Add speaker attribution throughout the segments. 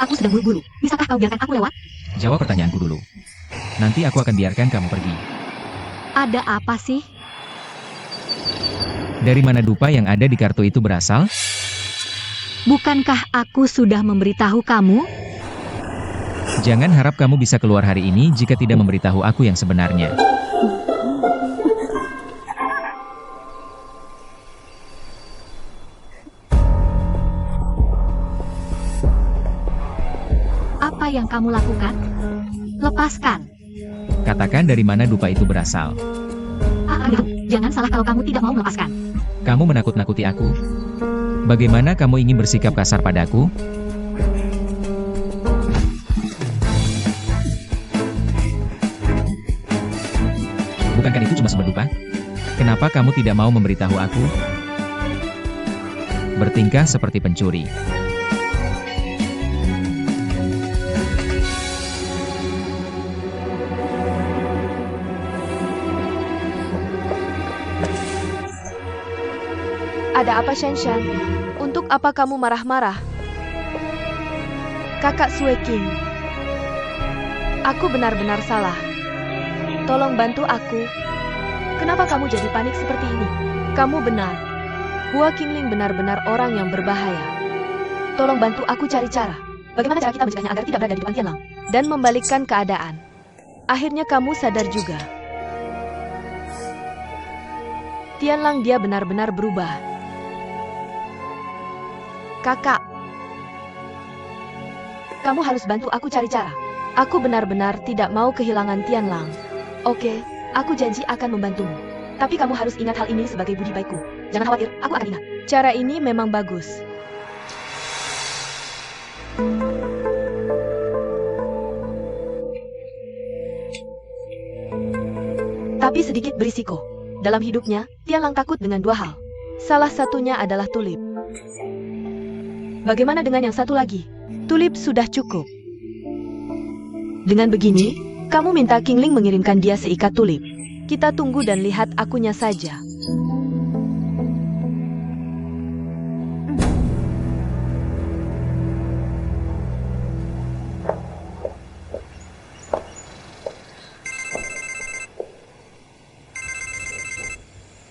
Speaker 1: Aku sedang buru-buru. Bisakah kau biarkan aku lewat?
Speaker 2: Jawab pertanyaanku dulu. Nanti aku akan biarkan kamu pergi.
Speaker 1: Ada apa sih?
Speaker 2: Dari mana dupa yang ada di kartu itu berasal?
Speaker 1: Bukankah aku sudah memberitahu kamu?
Speaker 2: Jangan harap kamu bisa keluar hari ini jika tidak memberitahu aku yang sebenarnya.
Speaker 1: Apa yang kamu lakukan? Lepaskan.
Speaker 2: Katakan dari mana dupa itu berasal.
Speaker 1: Aduh, jangan salah kalau kamu tidak mau melepaskan.
Speaker 2: Kamu menakut-nakuti aku. Bagaimana kamu ingin bersikap kasar padaku? Bukankah itu cuma sumber dupa? Kenapa kamu tidak mau memberitahu aku? Bertingkah seperti pencuri.
Speaker 3: Ada apa, Shan Shan? Untuk apa kamu marah-marah? Kakak Sue King, aku benar-benar salah. Tolong bantu aku. Kenapa kamu jadi panik seperti ini? Kamu benar. Hua Qingling benar-benar orang yang berbahaya. Tolong bantu aku cari cara. Bagaimana cara kita mencegahnya agar tidak berada di depan Tianlang? Dan membalikkan keadaan. Akhirnya kamu sadar juga. Tianlang dia benar-benar berubah. Kakak, kamu harus bantu aku cari cara. Aku benar-benar tidak mau kehilangan Tianlang. Oke, aku janji akan membantumu. Tapi kamu harus ingat hal ini sebagai budi baikku. Jangan khawatir, aku akan ingat. Cara ini memang bagus. Tapi sedikit berisiko. Dalam hidupnya, Tianlang takut dengan dua hal. Salah satunya adalah tulip. Bagaimana dengan yang satu lagi? Tulip sudah cukup. Dengan begini, kamu minta Qingling mengirimkan dia seikat tulip. Kita tunggu dan lihat akunya saja.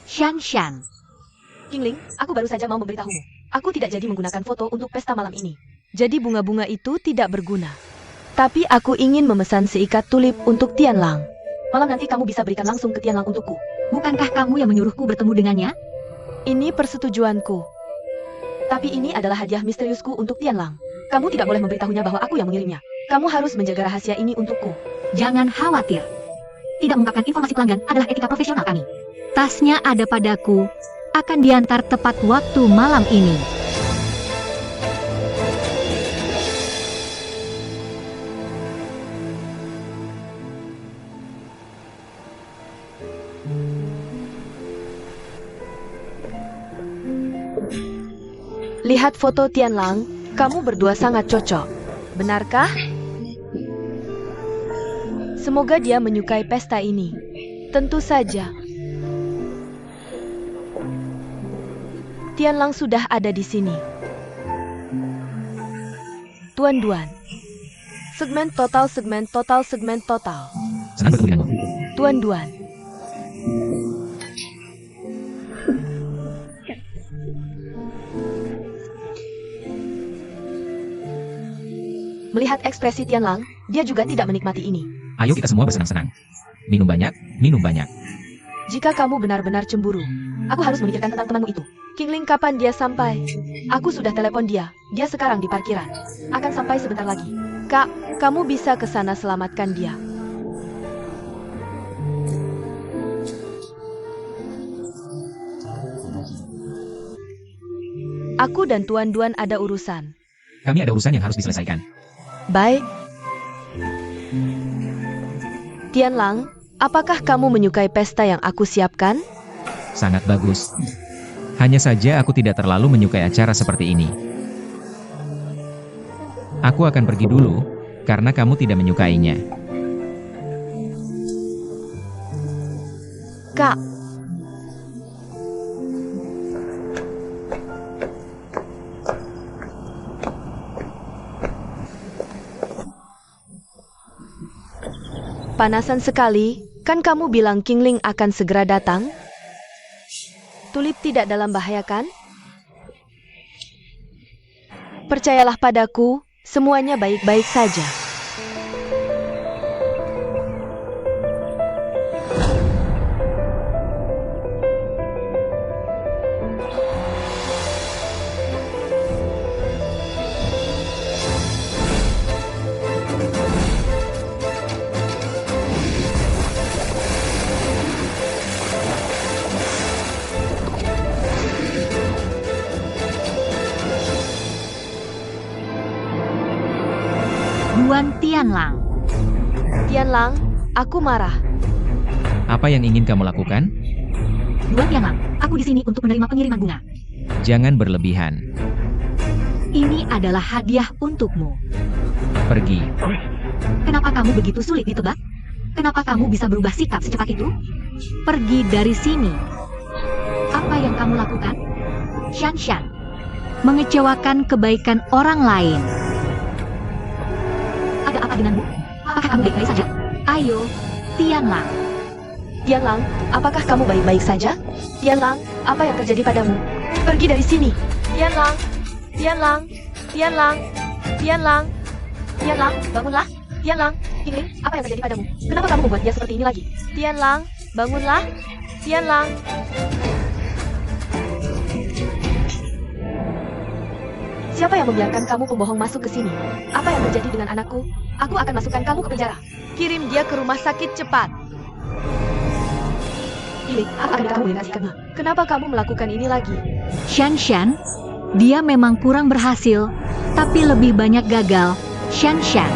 Speaker 1: Shan Shan.
Speaker 3: Qingling, aku baru saja mau memberitahumu. Aku tidak jadi menggunakan foto untuk pesta malam ini. Jadi bunga-bunga itu tidak berguna. Tapi aku ingin memesan seikat tulip untuk Tianlang. Malam nanti kamu bisa berikan langsung ke Tianlang untukku.
Speaker 1: Bukankah kamu yang menyuruhku bertemu dengannya?
Speaker 3: Ini persetujuanku. Tapi ini adalah hadiah misteriusku untuk Tianlang. Kamu tidak boleh memberitahunya bahwa aku yang mengirimnya. Kamu harus menjaga rahasia ini untukku.
Speaker 1: Jangan khawatir. Tidak mengungkapkan informasi pelanggan adalah etika profesional kami. Tasnya ada padaku. Akan diantar tepat waktu malam ini.
Speaker 3: Lihat foto Tianlang, kamu berdua sangat cocok. Benarkah? Semoga dia menyukai pesta ini. Tentu saja. Tianlang sudah ada di sini. Tuan Duan. Segmen total, segmen total, segmen total.
Speaker 2: Senang bertemu denganmu.
Speaker 3: Tuan Duan. Melihat ekspresi Tianlang, dia juga tidak menikmati ini.
Speaker 2: Ayo kita semua bersenang-senang. Minum banyak, minum banyak.
Speaker 3: Jika kamu benar-benar cemburu, aku harus memikirkan tentang temanmu itu. Qingling, kapan dia sampai? Aku sudah telepon dia. Dia sekarang di parkiran. Akan sampai sebentar lagi. Kak, kamu bisa ke sana selamatkan dia. Aku dan Tuan Duan ada urusan.
Speaker 2: Kami ada urusan yang harus diselesaikan.
Speaker 3: Baik. Tianlang, apakah kamu menyukai pesta yang aku siapkan?
Speaker 2: Sangat bagus. Hanya saja aku tidak terlalu menyukai acara seperti ini. Aku akan pergi dulu, karena kamu tidak menyukainya.
Speaker 3: Kak. kepanasan sekali. Kan kamu bilang Qingling akan segera datang? Tulip tidak dalam bahaya kan? Percayalah padaku, semuanya baik-baik saja.
Speaker 1: Duan Tianlang.
Speaker 3: Tianlang, aku marah.
Speaker 2: Apa yang ingin kamu lakukan?
Speaker 1: Duan Tianlang, aku di sini untuk menerima pengiriman bunga.
Speaker 2: Jangan berlebihan.
Speaker 1: Ini adalah hadiah untukmu.
Speaker 2: Pergi.
Speaker 1: Kenapa kamu begitu sulit ditebak? Kenapa kamu bisa berubah sikap secepat itu? Pergi dari sini. Apa yang kamu lakukan? Shanshan. Mengecewakan kebaikan orang lain. Ada apa denganmu? Apakah kamu baik-baik saja? Ayo, Tianlang.
Speaker 3: Tianlang, apakah kamu baik-baik saja? Tianlang, apa yang terjadi padamu? Pergi dari sini. Tianlang, Tianlang, Tianlang, Tianlang, Tianlang, bangunlah. Tianlang, Qingling, apa yang terjadi padamu? Kenapa kamu membuat dia seperti ini lagi? Tianlang, bangunlah. Tianlang. Siapa yang membiarkan kamu pembohong masuk ke sini? Apa yang terjadi dengan anakku? Aku akan masukkan kamu ke penjara. Kirim dia ke rumah sakit cepat. Qingling, aku akan kamu yang kasih kena. Kenapa kamu melakukan ini lagi?
Speaker 1: Shanshan, dia memang kurang berhasil, tapi lebih banyak gagal. Shanshan.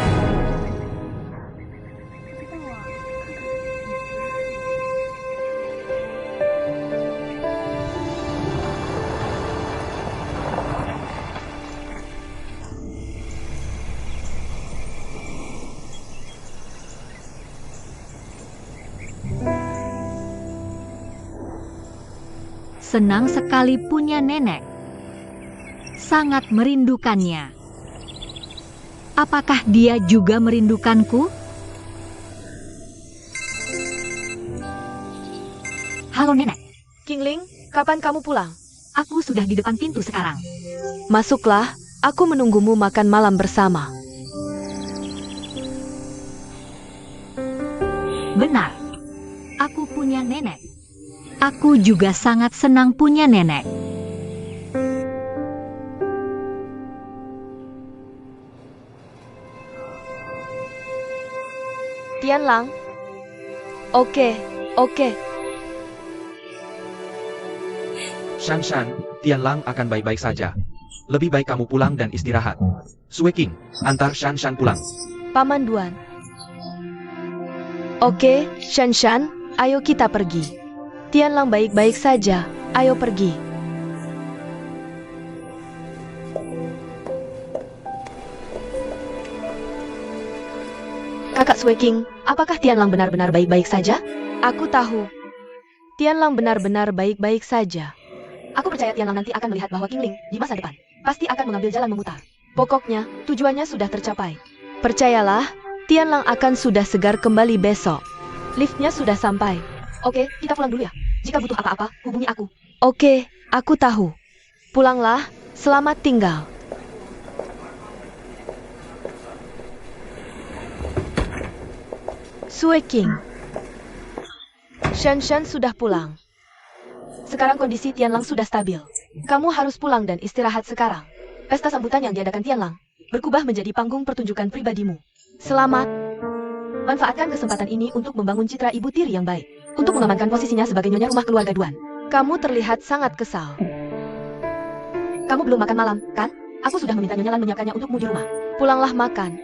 Speaker 1: Senang sekali punya nenek. Sangat merindukannya. Apakah dia juga merindukanku? Halo nenek,
Speaker 3: Qingling, kapan kamu pulang?
Speaker 1: aku sudah di depan pintu sekarang.
Speaker 3: Masuklah, aku menunggumu makan malam bersama.
Speaker 1: Benar, aku punya nenek. Aku juga sangat senang punya nenek.
Speaker 3: Tianlang. Oke.
Speaker 4: Shanshan, Tianlang akan baik-baik saja. Lebih baik kamu pulang dan istirahat. Sue King, antar Shanshan pulang.
Speaker 3: Paman Duan. Oke, Shanshan, ayo kita pergi. Tianlang baik-baik saja, ayo pergi. Kakak Sue King, apakah Tianlang benar-benar baik-baik saja? Aku tahu. Tianlang benar-benar baik-baik saja. Aku percaya Tianlang nanti akan melihat bahwa Qingling di masa depan pasti akan mengambil jalan memutar. Pokoknya, tujuannya sudah tercapai. Percayalah, Tianlang akan sudah segar kembali besok. Liftnya sudah sampai. Oke, kita pulang dulu ya. Jika butuh apa-apa, hubungi aku. Oke, aku tahu. Pulanglah, selamat tinggal. Sue King. Shanshan sudah pulang. Sekarang kondisi Tianlang sudah stabil. Kamu harus pulang dan istirahat sekarang. Pesta sambutan yang diadakan Tianlang berubah menjadi panggung pertunjukan pribadimu. Selamat. Manfaatkan kesempatan ini untuk membangun citra Ibu Tiri yang baik. Untuk mengamankan posisinya sebagai nyonya rumah keluarga Duan. Kamu terlihat sangat kesal. Kamu belum makan malam, kan? Aku sudah meminta Nyonya Lan menyiapkannya untukmu di rumah. Pulanglah makan.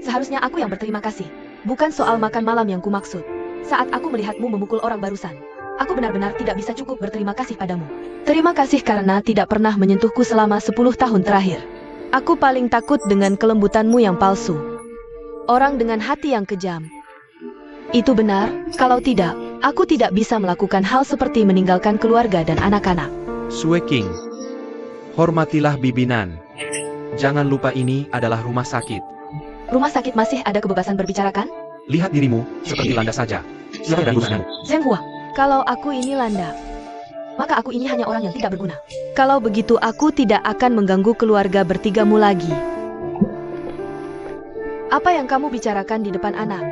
Speaker 3: Seharusnya aku yang berterima kasih. Bukan soal makan malam yang kumaksud. Saat aku melihatmu memukul orang barusan, aku benar-benar tidak bisa cukup berterima kasih padamu. Terima kasih karena tidak pernah menyentuhku selama 10 tahun terakhir. Aku paling takut dengan kelembutanmu yang palsu. Orang dengan hati yang kejam. Itu benar, kalau tidak, aku tidak bisa melakukan hal seperti meninggalkan keluarga dan anak-anak.
Speaker 4: Sue King, hormatilah bibinan. Jangan lupa ini adalah rumah sakit.
Speaker 3: Rumah sakit masih ada kebebasan berbicara kan?
Speaker 4: Lihat dirimu, seperti Landa saja. Siapa yang berguna?
Speaker 3: Zheng Hua, kalau aku ini Landa, maka aku ini hanya orang yang tidak berguna. Kalau begitu aku tidak akan mengganggu keluarga bertigamu lagi. Apa yang kamu bicarakan di depan anak?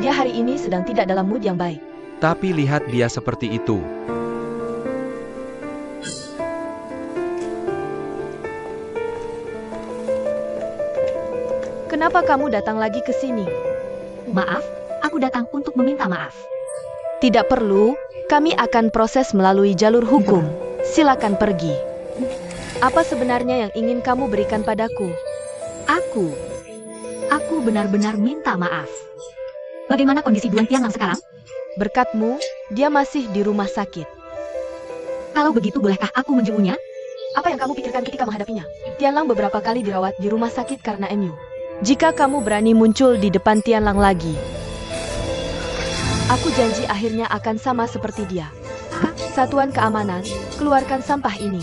Speaker 3: Dia hari ini sedang tidak dalam mood yang baik.
Speaker 4: Tapi lihat dia seperti itu.
Speaker 3: Kenapa kamu datang lagi ke sini?
Speaker 1: Maaf, aku datang untuk meminta maaf.
Speaker 3: Tidak perlu, kami akan proses melalui jalur hukum. Silakan pergi. Apa sebenarnya yang ingin kamu berikan padaku?
Speaker 1: Aku benar-benar minta maaf. Bagaimana kondisi Duan Tianlang sekarang?
Speaker 3: Berkatmu, dia masih di rumah sakit.
Speaker 1: Kalau begitu bolehkah aku menjenguknya?
Speaker 3: Apa yang kamu pikirkan ketika menghadapinya? Tianlang beberapa kali dirawat di rumah sakit karena MU. Jika kamu berani muncul di depan Tianlang lagi, aku janji akhirnya akan sama seperti dia. Satuan keamanan, keluarkan sampah ini.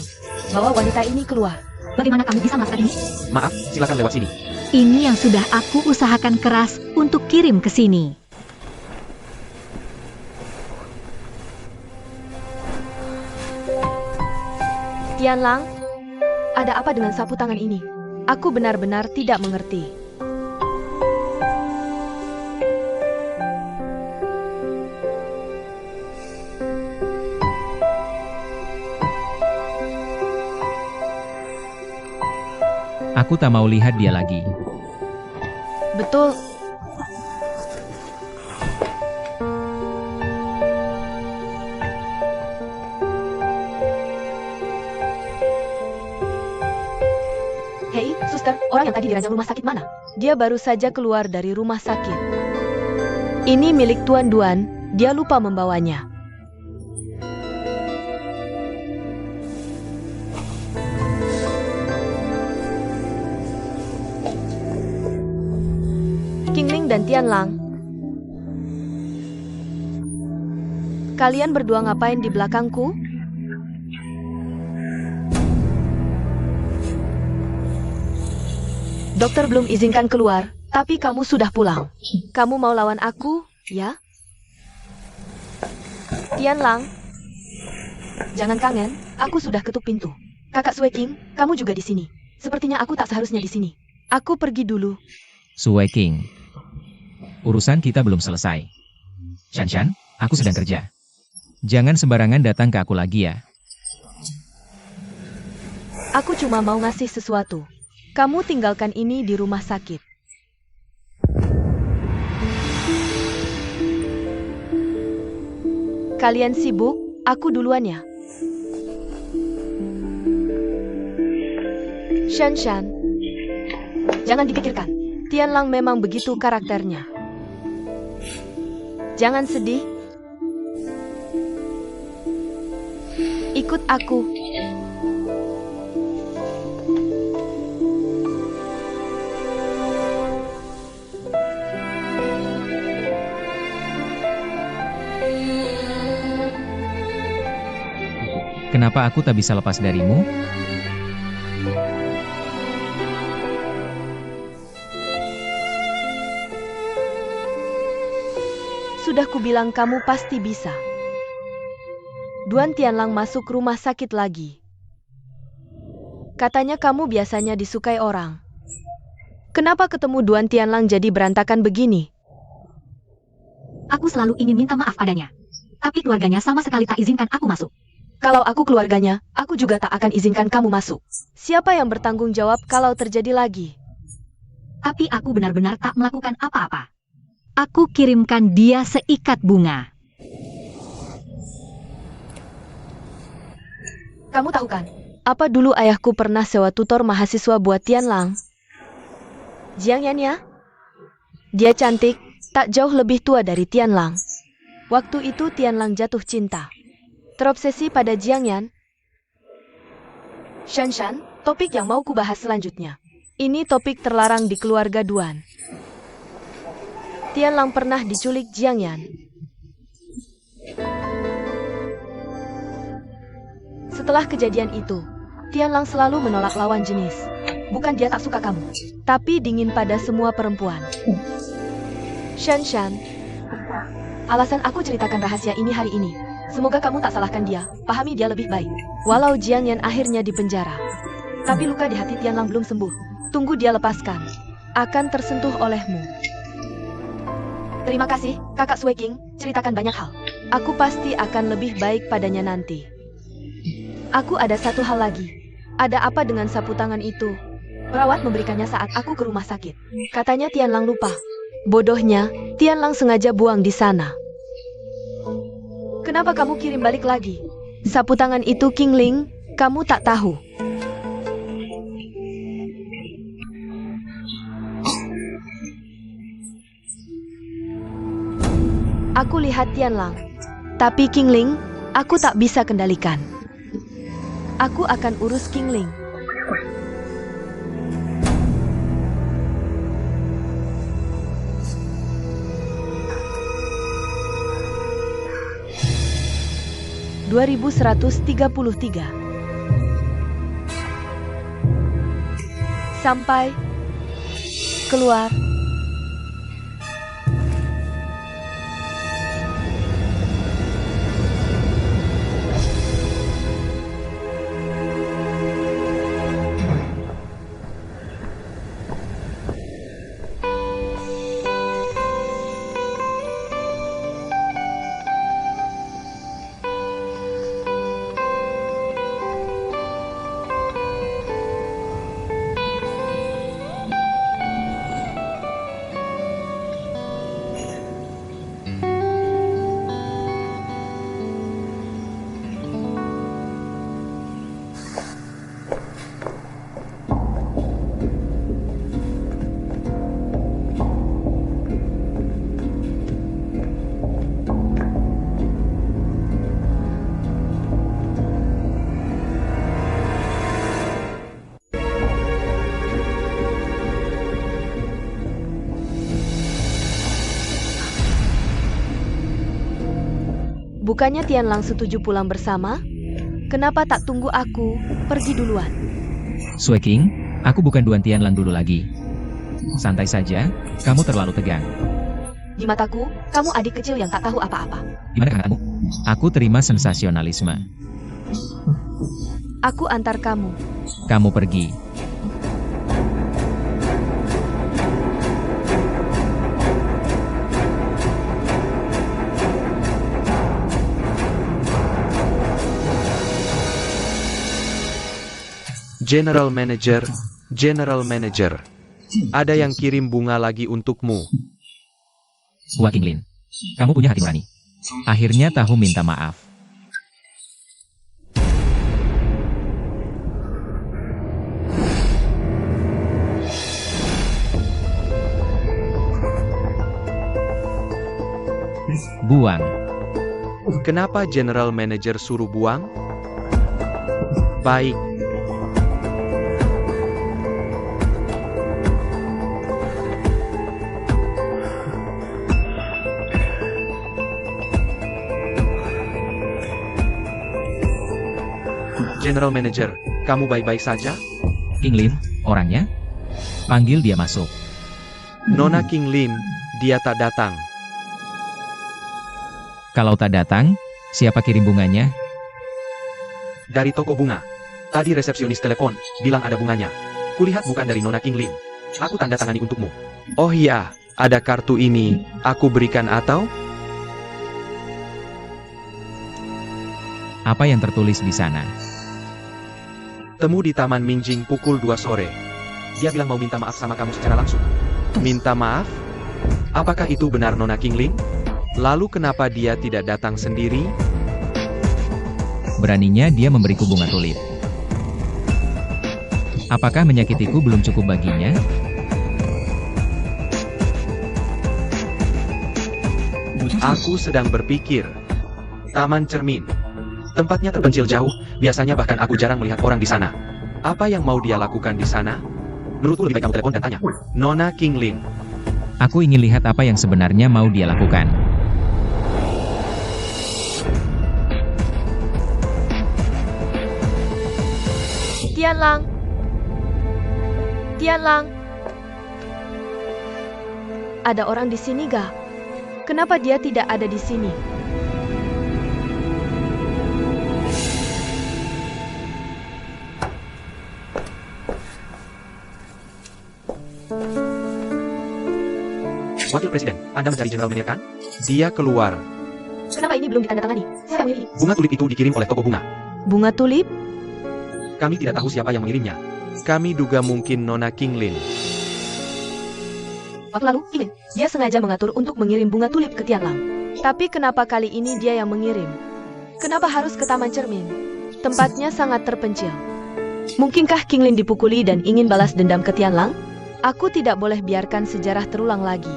Speaker 3: Bawa wanita ini keluar.
Speaker 1: Bagaimana kamu bisa melakukan ini?
Speaker 4: Maaf, silakan lewat sini.
Speaker 1: Ini yang sudah aku usahakan keras untuk kirim ke sini.
Speaker 3: Tianlang, ada apa dengan sapu tangan ini? Aku benar-benar tidak mengerti.
Speaker 2: Aku tak mau lihat dia lagi.
Speaker 3: Betul.
Speaker 1: Hei, suster, orang yang tadi diranjang rumah sakit mana?
Speaker 3: Dia baru saja keluar dari rumah sakit. Ini milik Tuan Duan, dia lupa membawanya. Qingling dan Tianlang, kalian berdua ngapain di belakangku? Dokter belum izinkan keluar, tapi kamu sudah pulang. Kamu mau lawan aku, ya? Tianlang, jangan kangen, aku sudah ketuk pintu. Kakak Sue King, kamu juga di sini. Sepertinya aku tak seharusnya di sini. Aku pergi dulu.
Speaker 2: Sue King, urusan kita belum selesai. Shanshan, aku sedang kerja. Jangan sembarangan datang ke aku lagi ya.
Speaker 3: Aku cuma mau ngasih sesuatu. Kamu tinggalkan ini di rumah sakit. Kalian sibuk, aku duluan ya. Shanshan, jangan dipikirkan. Tianlang memang begitu karakternya. Jangan sedih. Ikut aku.
Speaker 2: Kenapa aku tak bisa lepas darimu?
Speaker 3: Sudah kubilang kamu pasti bisa. Duan Tianlang masuk rumah sakit lagi. Katanya kamu biasanya disukai orang. Kenapa ketemu Duan Tianlang jadi berantakan begini?
Speaker 1: Aku selalu ingin minta maaf padanya. Tapi keluarganya sama sekali tak izinkan aku masuk.
Speaker 3: Kalau aku keluarganya, aku juga tak akan izinkan kamu masuk. Siapa yang bertanggung jawab kalau terjadi lagi?
Speaker 1: Tapi aku benar-benar tak melakukan apa-apa. Aku kirimkan dia seikat bunga.
Speaker 3: Kamu tahu kan? Apa dulu ayahku pernah sewa tutor mahasiswa buat Tianlang? Jiang Yan ya? Dia cantik, tak jauh lebih tua dari Tianlang. Waktu itu Tianlang jatuh cinta. Terobsesi pada Jiang Yan. Shanshan, topik yang mau kubahas selanjutnya. Ini topik terlarang di keluarga Duan. Tianlang pernah diculik Jiang Yan. Setelah kejadian itu, Tianlang selalu menolak lawan jenis. Bukan dia tak suka kamu, tapi dingin pada semua perempuan. Shanshan, alasan aku ceritakan rahasia ini hari ini. Semoga kamu tak salahkan dia, pahami dia lebih baik. Walau Jiang Yan akhirnya dipenjara, tapi luka di hati Tianlang belum sembuh. Tunggu dia lepaskan, akan tersentuh olehmu.
Speaker 1: Terima kasih, kakak Sue King, ceritakan banyak hal.
Speaker 3: Aku pasti akan lebih baik padanya nanti. Aku ada satu hal lagi. Ada apa dengan sapu tangan itu? Perawat memberikannya saat aku ke rumah sakit. Katanya Tianlang lupa. Bodohnya, Tianlang sengaja buang di sana. Kenapa kamu kirim balik lagi? Sapu tangan itu King Ling, kamu tak tahu. Aku lihat Tianlang, tapi King Ling, aku tak bisa kendalikan. Aku akan urus King Ling. (2133) Sampai keluar. Bukannya Tianlang setuju pulang bersama? Kenapa tak tunggu aku pergi duluan?
Speaker 2: Sue King, aku bukan Duan Tianlang dulu lagi. Santai saja, kamu terlalu tegang.
Speaker 1: Di mataku, kamu adik kecil yang tak tahu apa-apa.
Speaker 2: Gimana kakakmu? Aku terima sensasionalisme.
Speaker 3: Aku antar kamu.
Speaker 2: Kamu pergi.
Speaker 4: General Manager. Ada yang kirim bunga lagi untukmu.
Speaker 2: Hua Qinglin, kamu punya hati nurani. Akhirnya tahu minta maaf. Buang.
Speaker 4: Kenapa General Manager suruh buang? Baik. General Manager, kamu baik-baik saja?
Speaker 2: Qinglin, orangnya? Panggil dia masuk.
Speaker 4: Nona Qinglin, dia tak datang.
Speaker 2: Kalau tak datang, siapa kirim bunganya?
Speaker 4: Dari toko bunga. Tadi resepsionis telepon, bilang ada bunganya. Kulihat bukan dari Nona Qinglin. Aku tanda tangani untukmu. Oh iya, ada kartu ini, aku berikan atau?
Speaker 2: Apa yang tertulis di sana?
Speaker 4: Temu di Taman Minjing pukul 2 sore. Dia bilang mau minta maaf sama kamu secara langsung. Minta maaf? Apakah itu benar Nona Qinglin? Lalu kenapa dia tidak datang sendiri?
Speaker 2: Beraninya dia memberiku bunga tulip. Apakah menyakitiku belum cukup baginya?
Speaker 4: Aku sedang berpikir. Taman Cermin. Tempatnya terpencil jauh, biasanya bahkan aku jarang melihat orang di sana. Apa yang mau dia lakukan di sana? Menurutku lebih baik kamu telepon dan tanya. Nona Qinglin.
Speaker 2: Aku ingin lihat apa yang sebenarnya mau dia lakukan.
Speaker 3: Tianlang. Tianlang. Ada orang di sini gak? Kenapa dia tidak ada di sini?
Speaker 4: Wakil Presiden, Anda mencari General Manager kan? Dia keluar.
Speaker 1: Kenapa ini belum ditandatangani? Siapa yang mengirim?
Speaker 4: Bunga tulip itu dikirim oleh toko bunga.
Speaker 3: Bunga tulip?
Speaker 4: Kami tidak tahu siapa yang mengirimnya. Kami duga mungkin Nona Kinglin.
Speaker 1: Waktu lalu, Kinglin,
Speaker 3: Dia sengaja mengatur untuk mengirim bunga tulip ke Tianlang. Tapi kenapa kali ini dia yang mengirim? Kenapa harus ke Taman Cermin? Tempatnya sangat terpencil. Mungkinkah Kinglin dipukuli dan ingin balas dendam ke Tianlang? Aku tidak boleh biarkan sejarah terulang lagi.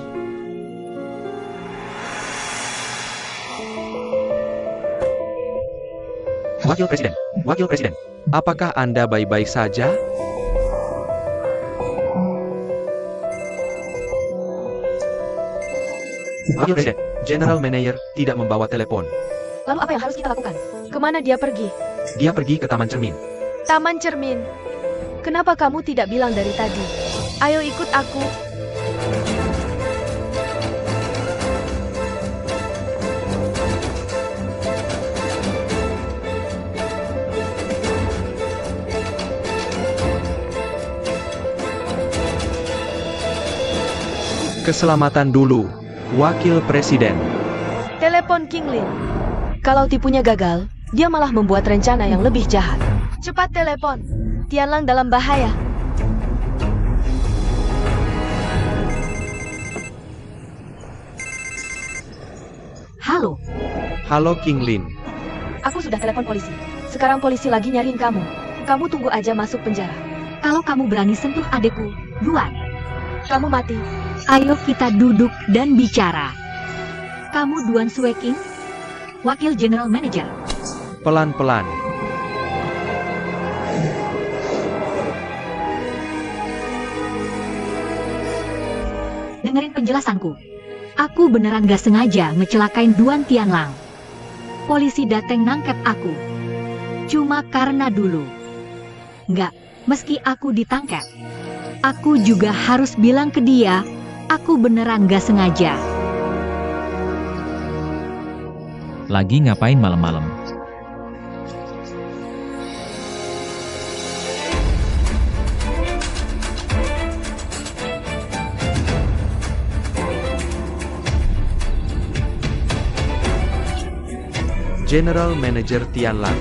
Speaker 4: Wakil Presiden, apakah Anda baik-baik saja? Wakil Presiden, General Manager tidak membawa telepon.
Speaker 1: lalu apa yang harus kita lakukan?
Speaker 3: Kemana dia pergi?
Speaker 4: Dia pergi ke Taman Cermin.
Speaker 3: Taman Cermin. Kenapa kamu tidak bilang dari tadi? Ayo ikut aku.
Speaker 4: Keselamatan dulu, Wakil Presiden.
Speaker 3: Telepon Kinglin. Kalau tipunya gagal, dia malah membuat rencana yang lebih jahat. Cepat telepon. Tianlang dalam bahaya.
Speaker 1: Halo,
Speaker 4: Halo Kinglin.
Speaker 1: aku sudah telepon polisi.
Speaker 3: Sekarang polisi lagi nyariin kamu. Kamu tunggu aja masuk penjara.
Speaker 1: Kalau kamu berani sentuh adekku, Yuan,
Speaker 3: Kamu mati.
Speaker 1: ayo kita duduk dan bicara. Kamu Duan Sueking, Wakil General Manager.
Speaker 4: Pelan-pelan.
Speaker 1: Dengerin penjelasanku. Aku beneran gak sengaja ngecelakain Duan Tianlang. Polisi dateng nangkep aku. Cuma karena dulu. Nggak, meski aku ditangkap. Aku juga harus bilang ke dia, aku beneran gak sengaja.
Speaker 2: Lagi ngapain malam-malam?
Speaker 4: General Manager Tianlang.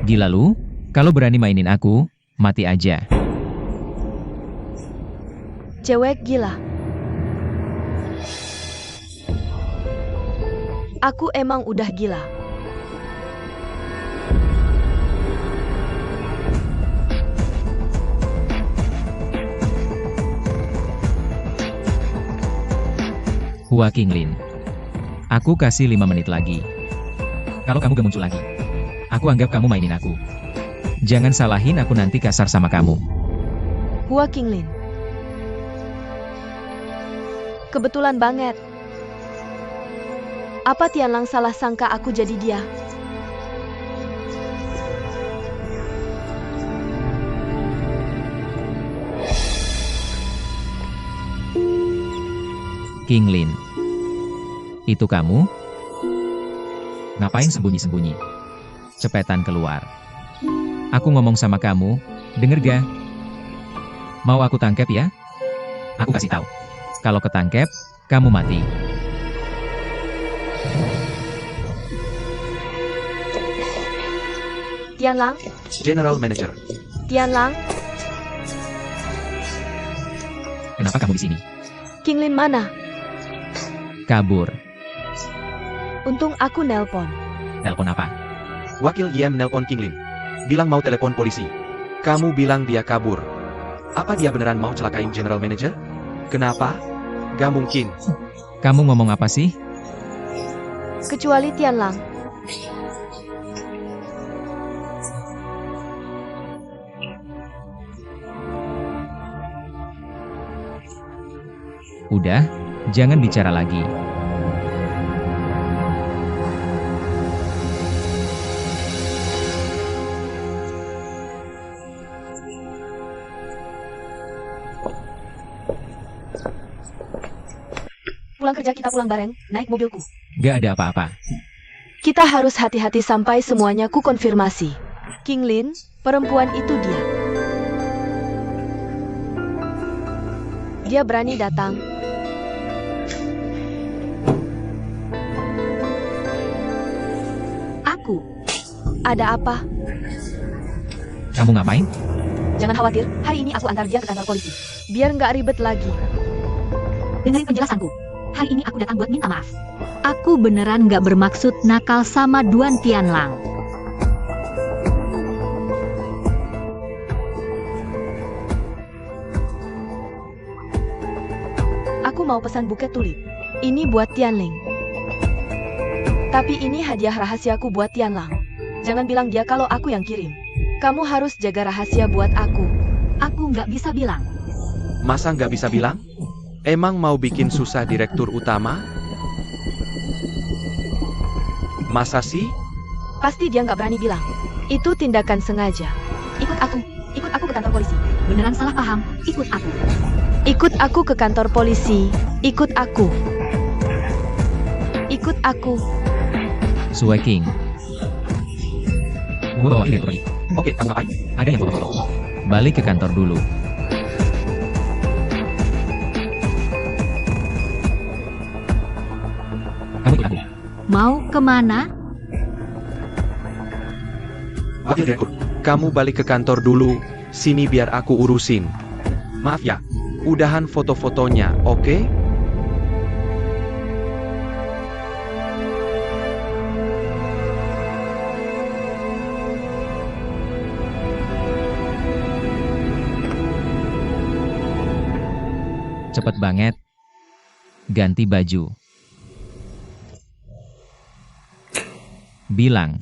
Speaker 2: Gila lu? Kalau berani mainin aku, mati aja.
Speaker 3: Cewek gila. Aku emang udah gila.
Speaker 2: Hua Kinglin. Aku kasih 5 menit lagi. Kalau kamu gak muncul lagi, aku anggap kamu mainin aku. Jangan salahin aku nanti kasar sama kamu.
Speaker 3: Hua Kinglin. Kebetulan banget. Apa Tianlang salah sangka aku jadi dia?
Speaker 2: Kinglin. Itu kamu? Ngapain sembunyi-sembunyi? Cepetan keluar. Aku ngomong sama kamu, denger ga? Mau aku tangkap ya? Aku kasih tahu. Kalau ketangkep, kamu mati.
Speaker 3: Tianlang?
Speaker 4: General Manager.
Speaker 3: Tianlang?
Speaker 2: Kenapa kamu di sini?
Speaker 3: Kinglin mana?
Speaker 2: Kabur.
Speaker 3: Untung aku nelpon.
Speaker 2: Telepon apa?
Speaker 4: Wakil Yem nelpon Kinglin. Bilang mau telepon polisi. Kamu bilang dia kabur. Apa dia beneran mau celakain General Manager? Kenapa? Gak mungkin.
Speaker 2: Kamu ngomong apa sih?
Speaker 3: Kecuali Tianlang.
Speaker 2: Udah, jangan bicara lagi.
Speaker 3: Pulang kerja kita pulang bareng, naik mobilku.
Speaker 2: Gak ada apa-apa.
Speaker 3: Kita harus hati-hati sampai semuanya ku konfirmasi. King Lin, perempuan itu dia. Dia berani datang.
Speaker 1: Aku.
Speaker 3: Ada apa?
Speaker 2: Kamu ngapain?
Speaker 1: Jangan khawatir, hari ini aku antar dia ke kantor polisi.
Speaker 3: Biar nggak ribet lagi.
Speaker 1: Dengerin penjelasanku. Hari ini aku datang buat minta maaf. Aku beneran nggak bermaksud nakal sama Duan Tianlang.
Speaker 3: Aku mau pesan buket tulip. Ini buat Tianling. Tapi ini hadiah rahasiaku buat Tianlang. Jangan bilang dia kalau aku yang kirim. Kamu harus jaga rahasia buat aku.
Speaker 1: Aku nggak bisa bilang.
Speaker 4: Masa nggak bisa bilang? Emang mau bikin susah direktur utama? Masa sih?
Speaker 3: Pasti dia nggak berani bilang. Itu tindakan sengaja.
Speaker 1: Ikut aku ke kantor polisi. Beneran salah paham, ikut aku.
Speaker 3: Ikut aku ke kantor polisi. Ikut aku. Ikut aku.
Speaker 2: Sue King. Gue bawa dia pergi.
Speaker 4: Oke, kamu ngapain?
Speaker 2: Ada yang foto-foto. Balik ke kantor dulu. Kamu ikut aku.
Speaker 1: Mau kemana?
Speaker 4: Wakil direktur, kamu balik ke kantor dulu. Sini biar aku urusin. Maaf ya, udahan foto-fotonya, oke?
Speaker 2: Cepet banget. Ganti baju. Bilang.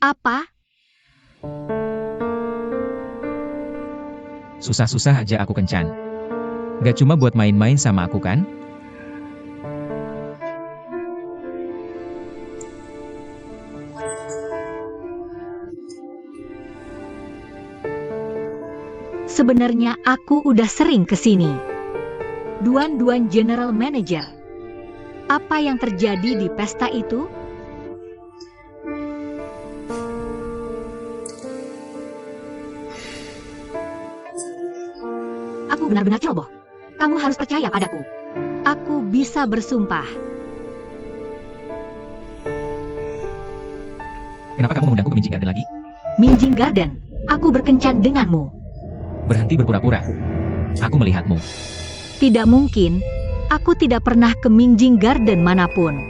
Speaker 1: Apa?
Speaker 2: Susah-susah aja aku kencan. Gak cuma buat main-main sama aku kan?
Speaker 1: Sebenarnya aku udah sering kesini. Duan General Manager. Apa yang terjadi di pesta itu? Aku benar-benar ceroboh. Kamu harus percaya padaku. Aku bisa bersumpah.
Speaker 2: Kenapa kamu mengundangku ke Minjing Garden lagi?
Speaker 1: Minjing Garden, aku berkencan denganmu.
Speaker 2: Berhenti berpura-pura. Aku melihatmu.
Speaker 1: Tidak mungkin. Aku tidak pernah ke Minjing Garden manapun.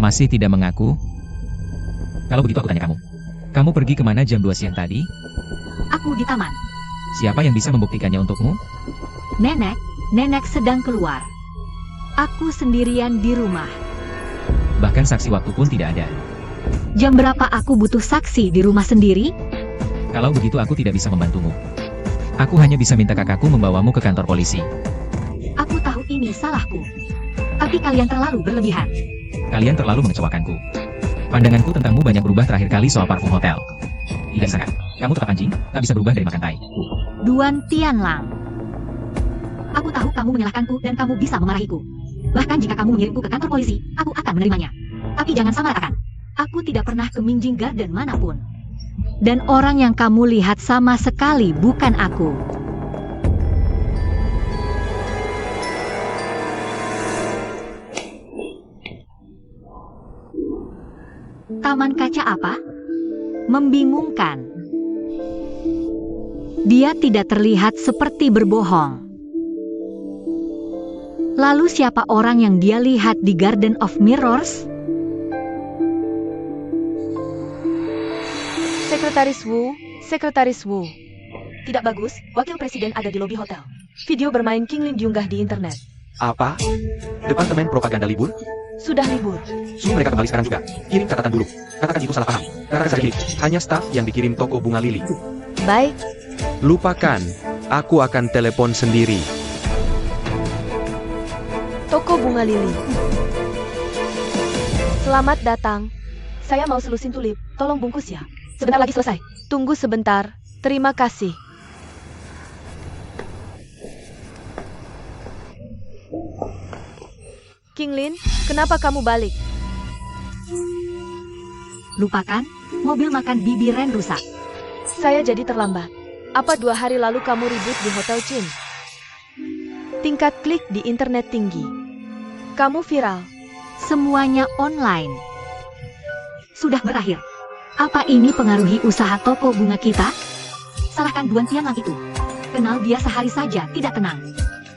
Speaker 2: Masih tidak mengaku? Kalau begitu aku tanya kamu. Kamu pergi kemana jam 2 siang tadi?
Speaker 1: Aku di taman.
Speaker 2: Siapa yang bisa membuktikannya untukmu?
Speaker 1: Nenek sedang keluar. Aku sendirian di rumah.
Speaker 2: Bahkan saksi waktu pun tidak ada.
Speaker 1: Jam berapa aku butuh saksi di rumah sendiri?
Speaker 2: Kalau begitu aku tidak bisa membantumu. Aku hanya bisa minta kakakku membawamu ke kantor polisi.
Speaker 1: Aku tahu ini salahku. Tapi kalian terlalu berlebihan.
Speaker 2: Kalian terlalu mengecewakanku. Pandanganku tentangmu banyak berubah terakhir kali soal parfum hotel. Tidak sangat. Kamu tetap anjing, tak bisa berubah dari makan tai.
Speaker 1: Duan Tianlang. Aku tahu kamu menyalahkanku dan kamu bisa memarahiku. Bahkan jika kamu mengirimku ke kantor polisi, aku akan menerimanya. Tapi jangan samaratakan. Aku tidak pernah ke Minjing Garden manapun. Dan orang yang kamu lihat sama sekali bukan aku. Taman kaca apa? Membingungkan. Dia tidak terlihat seperti berbohong. Lalu siapa orang yang dia lihat di Garden of Mirrors?
Speaker 3: Sekretaris Wu. Tidak bagus, wakil presiden ada di lobi hotel. Video bermain King Lin diunggah di internet.
Speaker 4: Apa? Departemen propaganda libur?
Speaker 3: Sudah libur.
Speaker 4: Suruh mereka kembali sekarang juga. Kirim catatan dulu. Katakan itu salah paham. Katakan saja ini. Hanya staf yang dikirim toko bunga lili.
Speaker 3: Baik,
Speaker 4: Lupakan. Aku akan telepon sendiri.
Speaker 3: toko bunga lili. Selamat datang. Saya mau selusin tulip. Tolong bungkus ya. Sebentar lagi selesai. Tunggu sebentar. Terima kasih. King Lin, kenapa kamu balik?
Speaker 1: Lupakan, mobil makan Bibi Ren rusak.
Speaker 3: Saya jadi terlambat. Apa 2 hari lalu kamu ribut di Hotel Chin? Tingkat klik di internet tinggi. Kamu viral.
Speaker 1: Semuanya online. Sudah berakhir. Apa ini pengaruhi usaha toko bunga kita? Salahkan Duan Tianlang itu. Kenal dia sehari saja tidak tenang.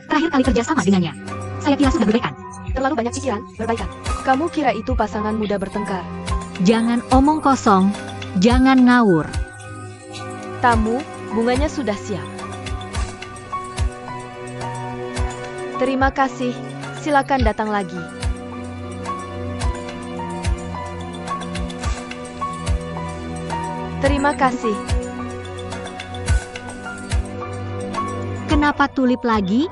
Speaker 1: Terakhir kali kerjasama dengannya, saya kira sudah berbaikan. Terlalu banyak pikiran, berbaikan.
Speaker 3: Kamu kira itu pasangan muda bertengkar?
Speaker 1: Jangan omong kosong, jangan ngawur.
Speaker 3: Tamu, bunganya sudah siap. Terima kasih, silakan datang lagi. Terima kasih.
Speaker 1: Kenapa tulip lagi?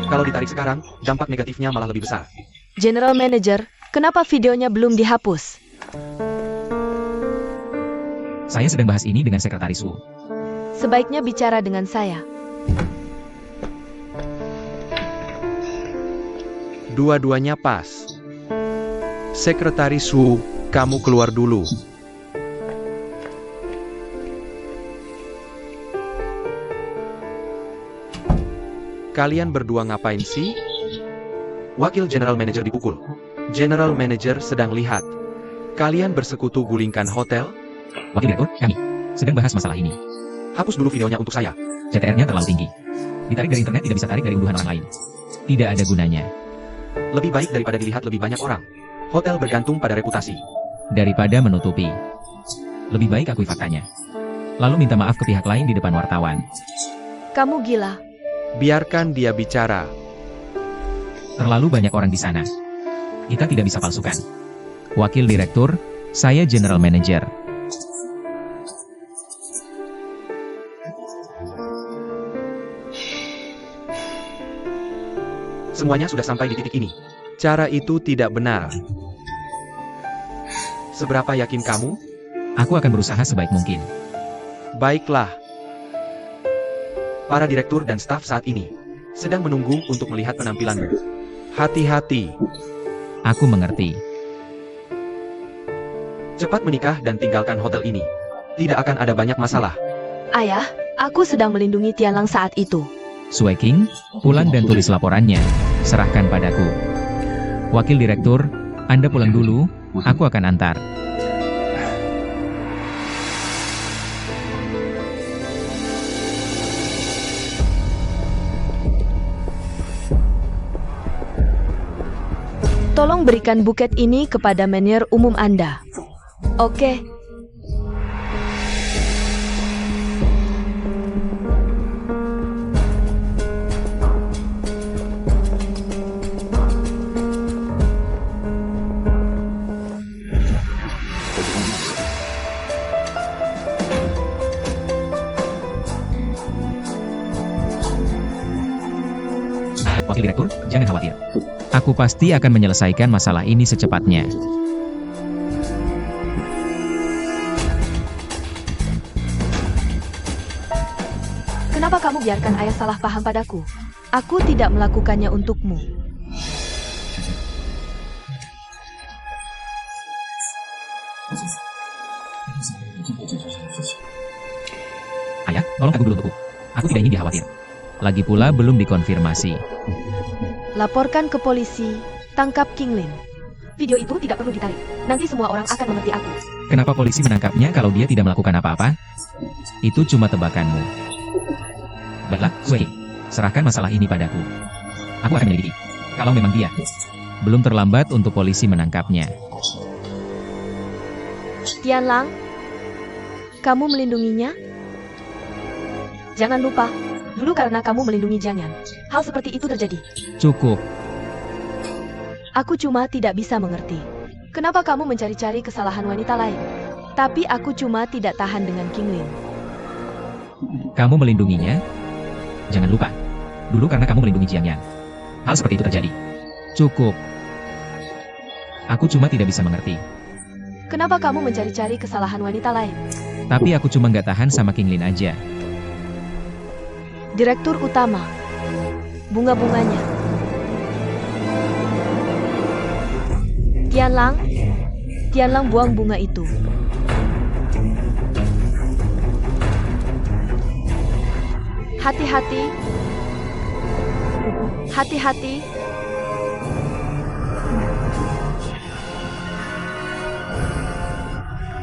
Speaker 4: Kalau ditarik sekarang, dampak negatifnya malah lebih besar.
Speaker 3: General Manager, kenapa videonya belum dihapus?
Speaker 2: Saya sedang bahas ini dengan Sekretaris Wu.
Speaker 3: Sebaiknya bicara dengan saya.
Speaker 4: Dua-duanya pas. Sekretaris Wu, kamu keluar dulu. Kalian berdua ngapain sih? Wakil General Manager dipukul. General Manager sedang lihat. Kalian bersekutu gulingkan hotel?
Speaker 2: Wakil Direktur, kami sedang bahas masalah ini.
Speaker 4: Hapus dulu videonya untuk saya.
Speaker 2: CTR-nya terlalu tinggi. Ditarik dari internet tidak bisa tarik dari unduhan orang lain. Tidak ada gunanya.
Speaker 4: Lebih baik daripada dilihat lebih banyak orang. Hotel bergantung pada reputasi.
Speaker 2: Daripada menutupi. Lebih baik akui faktanya. Lalu minta maaf ke pihak lain di depan wartawan.
Speaker 3: Kamu gila.
Speaker 4: Biarkan dia bicara.
Speaker 2: Terlalu banyak orang di sana. Kita tidak bisa palsukan. Wakil Direktur, saya General Manager.
Speaker 4: Semuanya sudah sampai di titik ini. Cara itu tidak benar. Seberapa yakin kamu?
Speaker 2: Aku akan berusaha sebaik mungkin.
Speaker 4: Baiklah. Para direktur dan staf saat ini sedang menunggu untuk melihat penampilanmu. Hati-hati.
Speaker 2: Aku mengerti.
Speaker 4: Cepat menikah dan tinggalkan hotel ini. Tidak akan ada banyak masalah.
Speaker 3: Ayah, aku sedang melindungi Tianlang saat itu.
Speaker 2: Sui King, pulang dan tulis laporannya. Serahkan padaku. Wakil Direktur, Anda pulang dulu, aku akan antar.
Speaker 3: Tolong berikan buket ini kepada manajer umum Anda. Oke.
Speaker 2: Wakil Direktur, jangan khawatir. Aku pasti akan menyelesaikan masalah ini secepatnya.
Speaker 3: Kenapa kamu biarkan ayah salah paham padaku? Aku tidak melakukannya untukmu.
Speaker 2: Ayah, tolong tunggu dulu untukku. Aku tidak ingin dia khawatir. Lagi pula belum dikonfirmasi.
Speaker 3: Laporkan ke polisi, tangkap King Lin.
Speaker 1: Video itu tidak perlu ditarik. Nanti semua orang akan mengerti aku.
Speaker 2: Kenapa polisi menangkapnya kalau dia tidak melakukan apa-apa? Itu cuma tebakanmu. Baiklah, Sui, serahkan masalah ini padaku. Aku akan menyelidiki. Kalau memang dia, belum terlambat untuk polisi menangkapnya.
Speaker 3: Tianlang, kamu melindunginya?
Speaker 1: Jangan lupa, dulu karena kamu melindungi Jangan, hal seperti itu terjadi.
Speaker 2: Cukup.
Speaker 3: Aku cuma tidak bisa mengerti. Kenapa kamu mencari-cari kesalahan wanita lain? Tapi aku cuma tidak tahan dengan King Lin.
Speaker 2: Kamu melindunginya? Jangan lupa, dulu karena kamu melindungi Jiang Yan, hal seperti itu terjadi. Cukup. Aku cuma tidak bisa mengerti.
Speaker 3: Kenapa kamu mencari-cari kesalahan wanita lain?
Speaker 2: Tapi aku cuma nggak tahan sama King Lin aja.
Speaker 3: Direktur utama. Bunga-bunganya. Tianlang buang bunga itu. Hati-hati. Hati-hati.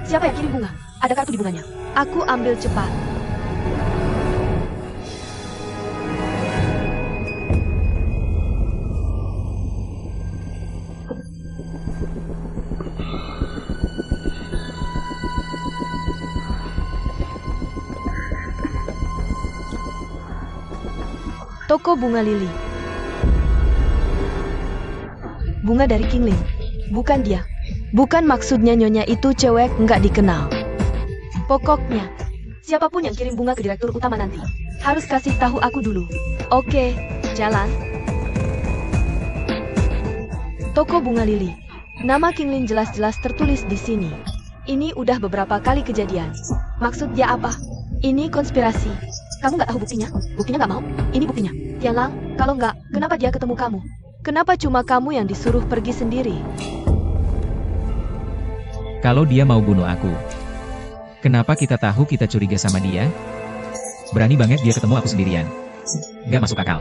Speaker 1: Siapa yang kirim bunga? Ada kartu di bunganya.
Speaker 3: Aku ambil cepat. Toko bunga lili. Bunga dari Qingling. Bukan dia. Bukan maksudnya nyonya itu cewek nggak dikenal. Pokoknya, siapapun yang kirim bunga ke direktur utama nanti, harus kasih tahu aku dulu. Oke, jalan. Toko bunga lili. Nama Qingling jelas-jelas tertulis di sini. Ini udah beberapa kali kejadian. Maksud dia apa? Ini konspirasi. Kamu nggak tahu buktinya? Buktinya nggak mau? Ini buktinya. Tianlang, kalau nggak, kenapa dia ketemu kamu? Kenapa cuma kamu yang disuruh pergi sendiri?
Speaker 2: Kalau dia mau bunuh aku, kenapa kita tahu kita curiga sama dia? Berani banget dia ketemu aku sendirian. Gak masuk akal.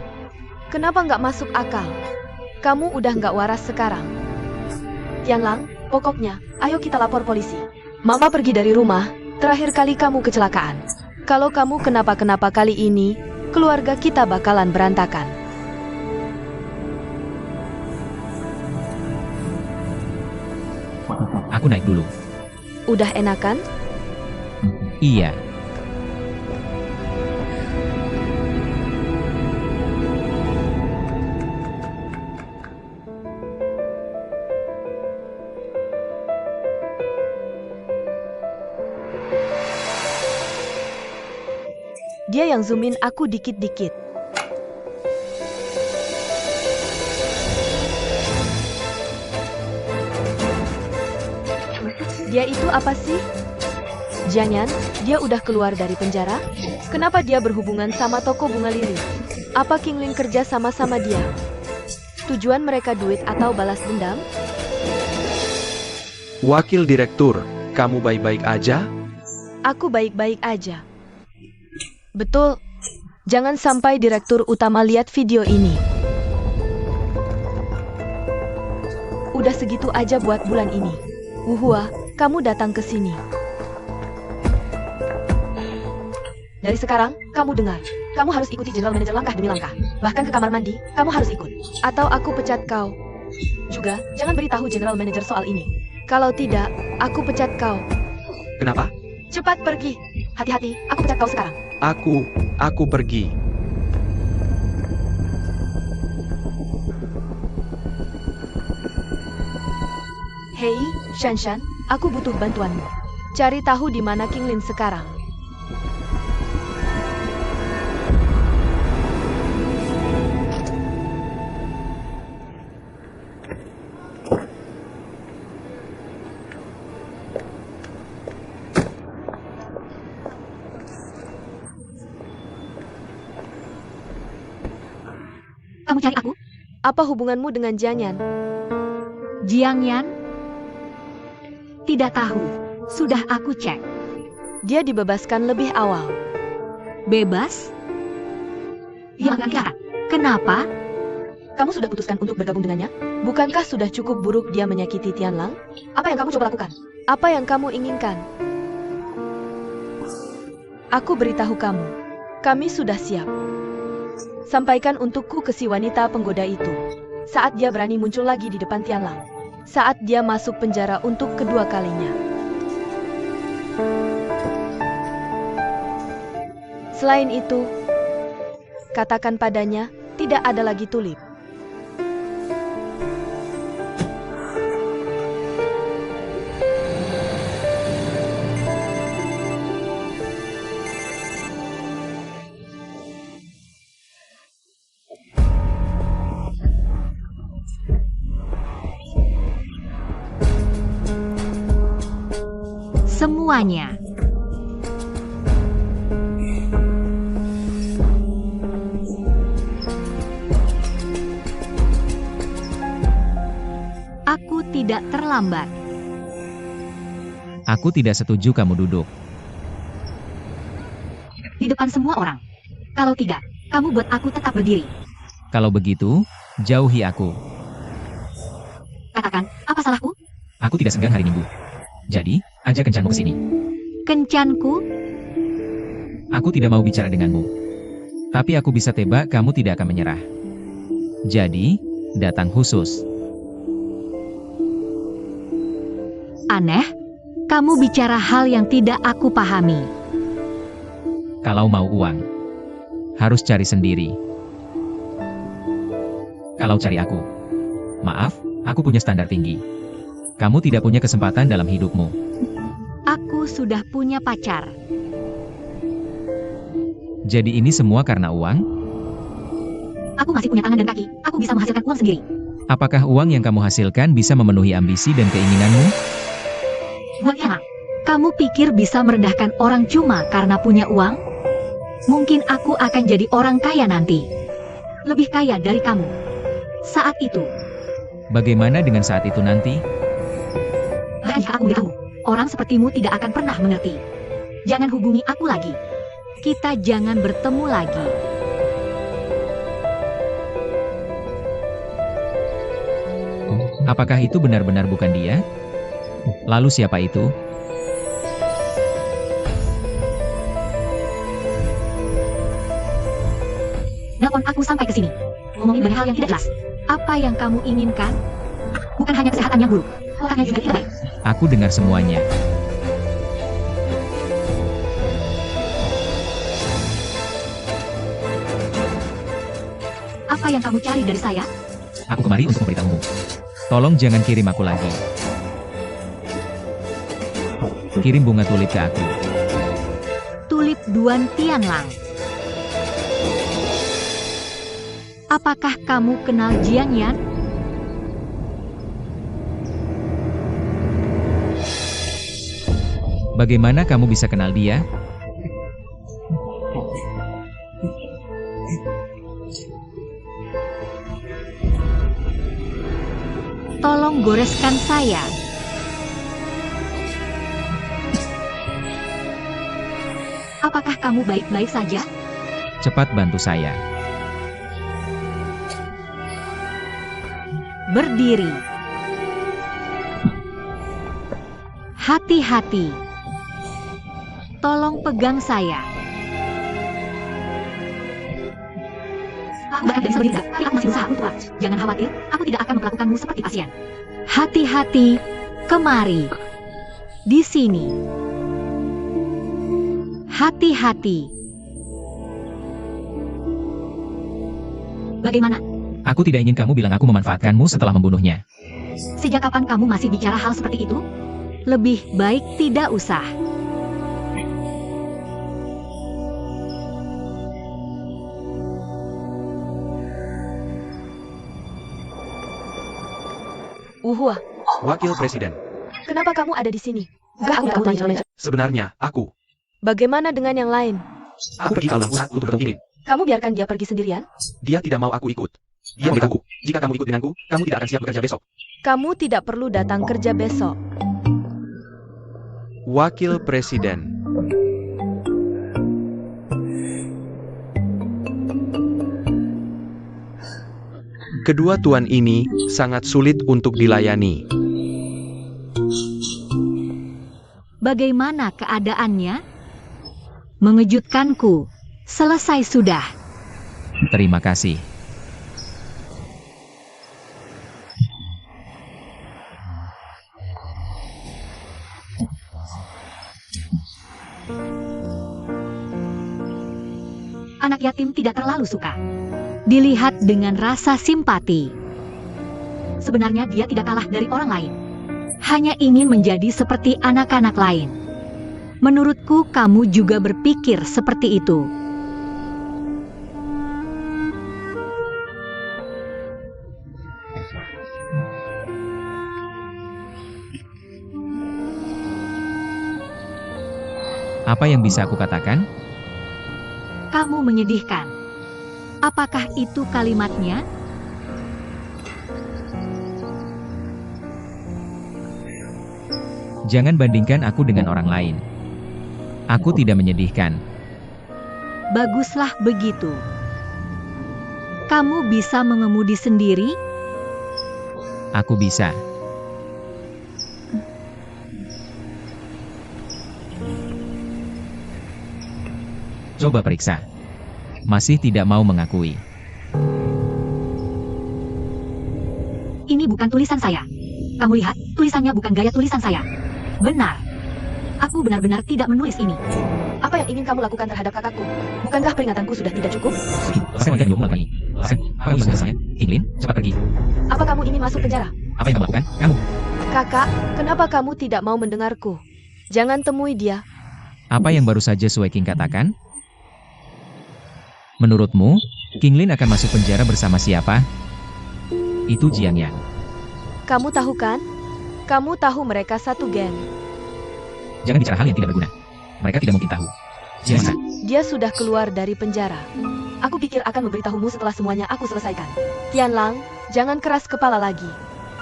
Speaker 3: Kenapa nggak masuk akal? Kamu udah nggak waras sekarang. Tianlang, pokoknya, ayo kita lapor polisi. Mama pergi dari rumah, terakhir kali kamu kecelakaan. Kalau kamu kenapa-kenapa kali ini, keluarga kita bakalan berantakan.
Speaker 2: Aku naik dulu.
Speaker 3: Udah enakan?
Speaker 2: Iya.
Speaker 3: Dia yang zoomin aku dikit-dikit. Dia itu apa sih? Jangan, dia udah keluar dari penjara? Kenapa dia berhubungan sama toko bunga lili? Apa Qingling kerja sama-sama dia? Tujuan mereka duit atau balas dendam?
Speaker 4: Wakil Direktur, kamu baik-baik aja?
Speaker 3: Aku baik-baik aja. Betul. Jangan sampai direktur utama lihat video ini. Udah segitu aja buat bulan ini. Wuhua, kamu datang ke sini. Dari sekarang, kamu dengar. Kamu harus ikuti general manager langkah demi langkah. Bahkan ke kamar mandi, kamu harus ikut. Atau aku pecat kau. Juga, jangan beritahu general manager soal ini. Kalau tidak, aku pecat kau.
Speaker 4: Kenapa?
Speaker 3: Cepat pergi. Hati-hati, aku pecat kau sekarang.
Speaker 4: Aku pergi.
Speaker 3: Hei, Shanshan, aku butuh bantuanmu. Cari tahu di mana Qingling sekarang.
Speaker 1: Kamu cari aku?
Speaker 3: Apa hubunganmu dengan Jianyan?
Speaker 1: Jiangyan? Tidak tahu. Sudah aku cek.
Speaker 3: Dia dibebaskan lebih awal.
Speaker 1: Bebas? Yang enggak. Kenapa?
Speaker 3: Kamu sudah putuskan untuk bergabung dengannya? Bukankah sudah cukup buruk dia menyakiti Tianlang? Apa yang kamu coba lakukan? Apa yang kamu inginkan? Aku beritahu kamu. Kami sudah siap. Sampaikan untukku ke si wanita penggoda itu. Saat dia berani muncul lagi di depan Tianlang. Saat dia masuk penjara untuk kedua kalinya. Selain itu, katakan padanya, tidak ada lagi tulip.
Speaker 1: Semuanya. Aku tidak terlambat.
Speaker 2: Aku tidak setuju kamu duduk.
Speaker 1: Di depan semua orang. Kalau tidak, kamu buat aku tetap berdiri.
Speaker 2: Kalau begitu, jauhi aku.
Speaker 1: Katakan, apa salahku?
Speaker 2: Aku tidak senggang hari Minggu. Jadi, ajak kencanmu ke sini.
Speaker 1: Kencanku?
Speaker 2: Aku tidak mau bicara denganmu. Tapi aku bisa tebak kamu tidak akan menyerah. Jadi, datang khusus.
Speaker 1: Aneh, kamu bicara hal yang tidak aku pahami.
Speaker 2: Kalau mau uang, harus cari sendiri. Kalau cari aku, maaf, aku punya standar tinggi. Kamu tidak punya kesempatan dalam hidupmu.
Speaker 1: Aku sudah punya pacar.
Speaker 2: Jadi ini semua karena uang?
Speaker 1: Aku masih punya tangan dan kaki. Aku bisa menghasilkan uang sendiri.
Speaker 2: Apakah uang yang kamu hasilkan bisa memenuhi ambisi dan keinginanmu?
Speaker 1: Bagaimana? Kamu pikir bisa merendahkan orang cuma karena punya uang? Mungkin aku akan jadi orang kaya nanti. Lebih kaya dari kamu. Saat itu.
Speaker 2: Bagaimana dengan saat itu nanti?
Speaker 1: Bahkan jika aku beritahu, orang sepertimu tidak akan pernah mengerti. Jangan hubungi aku lagi. Kita jangan bertemu lagi.
Speaker 2: Apakah itu benar-benar bukan dia? Lalu siapa itu?
Speaker 1: Nelpon aku sampai ke sini. Ngomongin banyak hal yang tidak jelas. Apa yang kamu inginkan? Bukan hanya kesehatan yang buruk, otaknya juga tidak baik.
Speaker 2: Aku dengar semuanya.
Speaker 1: Apa yang kamu cari dari saya?
Speaker 2: Aku kemari untuk memberitahumu. Tolong jangan kirim aku lagi. Kirim bunga tulip ke aku.
Speaker 1: Tulip Duan Tianlang. Apakah kamu kenal Jiang Yan?
Speaker 2: Bagaimana kamu bisa kenal dia?
Speaker 1: Tolong goreskan saya. Apakah kamu baik-baik saja?
Speaker 2: Cepat bantu saya.
Speaker 1: Berdiri. Hati-hati. Tolong pegang saya. Aku bahkan dari sebelum tapi aku masih berusaha untuk kuat. Jangan khawatir, aku tidak akan memperlakukanmu seperti pasien. Hati-hati, kemari. Di sini. Hati-hati. Bagaimana?
Speaker 2: Aku tidak ingin kamu bilang aku memanfaatkanmu setelah membunuhnya.
Speaker 1: Sejak kapan kamu masih bicara hal seperti itu? Lebih baik tidak usah.
Speaker 3: Uhua,
Speaker 4: Wakil Presiden.
Speaker 3: kenapa kamu ada di sini? Gak aku tanya.
Speaker 4: Sebenarnya, aku.
Speaker 3: Bagaimana dengan yang lain?
Speaker 4: Aku pergi ke alam pusat untuk bertemu ini.
Speaker 3: Kamu biarkan dia pergi sendirian?
Speaker 4: Dia tidak mau aku ikut. Dia memberitahu, jika kamu ikut denganku, kamu tidak akan siap bekerja besok.
Speaker 3: Kamu tidak perlu datang kerja besok.
Speaker 4: Wakil Presiden. Kedua tuan ini sangat sulit untuk dilayani.
Speaker 1: Bagaimana keadaannya? Mengejutkanku. Selesai sudah.
Speaker 2: Terima kasih.
Speaker 1: Anak yatim tidak terlalu suka dilihat dengan rasa simpati. Sebenarnya dia tidak kalah dari orang lain. Hanya ingin menjadi seperti anak-anak lain. Menurutku kamu juga berpikir seperti itu.
Speaker 2: Apa yang bisa aku katakan?
Speaker 1: Kamu menyedihkan. Apakah itu kalimatnya?
Speaker 2: Jangan bandingkan aku dengan orang lain. Aku tidak menyedihkan.
Speaker 1: Baguslah begitu. Kamu bisa mengemudi sendiri?
Speaker 2: Aku bisa. Coba periksa. Masih tidak mau mengakui.
Speaker 1: Ini bukan tulisan saya. Kamu lihat, tulisannya bukan gaya tulisan saya. Benar. Aku benar-benar tidak menulis ini.
Speaker 3: Apa yang ingin kamu lakukan terhadap kakakku? Bukankah peringatanku sudah tidak cukup?
Speaker 2: Saya melihat melakukan ini. Apa yang saya? Kinglin, cepat pergi.
Speaker 3: Apa kamu ingin masuk penjara?
Speaker 2: Apa yang kamu lakukan? Kamu.
Speaker 3: Kakak, kenapa kamu tidak mau mendengarku? Jangan temui dia.
Speaker 2: Apa yang baru saja Sueking katakan? Menurutmu, Kinglin akan masuk penjara bersama siapa? Itu Jiang Yan.
Speaker 3: Kamu tahu kan? Kamu tahu mereka satu geng.
Speaker 2: Jangan bicara hal yang tidak berguna. Mereka tidak mungkin tahu. Jiang mana?
Speaker 3: Dia sudah keluar dari penjara. Aku pikir akan memberitahumu setelah semuanya aku selesaikan. Tianlang, jangan keras kepala lagi.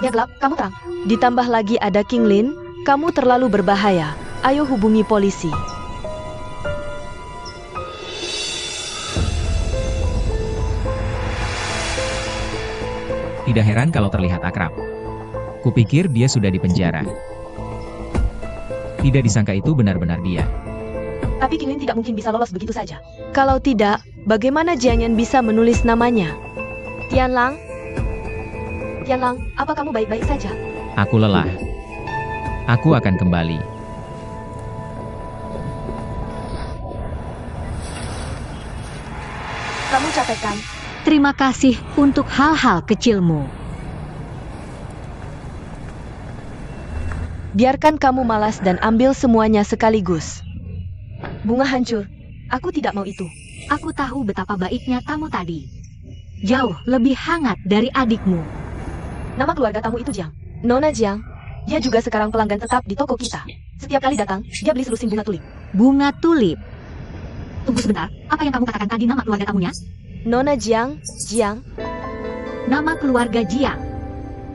Speaker 3: Dia gelap, kamu terang. Ditambah lagi ada Kinglin, kamu terlalu berbahaya. Ayo hubungi polisi.
Speaker 2: Tidak heran kalau terlihat akrab. Kupikir dia sudah di penjara. Tidak disangka itu benar-benar dia.
Speaker 3: Tapi Kinglin tidak mungkin bisa lolos begitu saja. Kalau tidak, bagaimana Jiang Yan bisa menulis namanya? Tianlang? Tianlang, apa kamu baik-baik saja?
Speaker 2: Aku lelah. Aku akan kembali.
Speaker 3: Kamu capek kan?
Speaker 1: Terima kasih untuk hal-hal kecilmu.
Speaker 3: Biarkan kamu malas dan ambil semuanya sekaligus. Bunga hancur. Aku tidak mau itu.
Speaker 1: Aku tahu betapa baiknya tamu tadi. Jauh lebih hangat dari adikmu.
Speaker 3: Nama keluarga tamu itu Jiang. Nona Jiang. Dia juga sekarang pelanggan tetap di toko kita. Setiap kali datang, dia beli selusin bunga tulip.
Speaker 1: Bunga tulip. Tunggu sebentar, apa yang kamu katakan tadi nama keluarga tamunya?
Speaker 3: Nona Jiang, Jiang.
Speaker 1: Nama keluarga Jiang.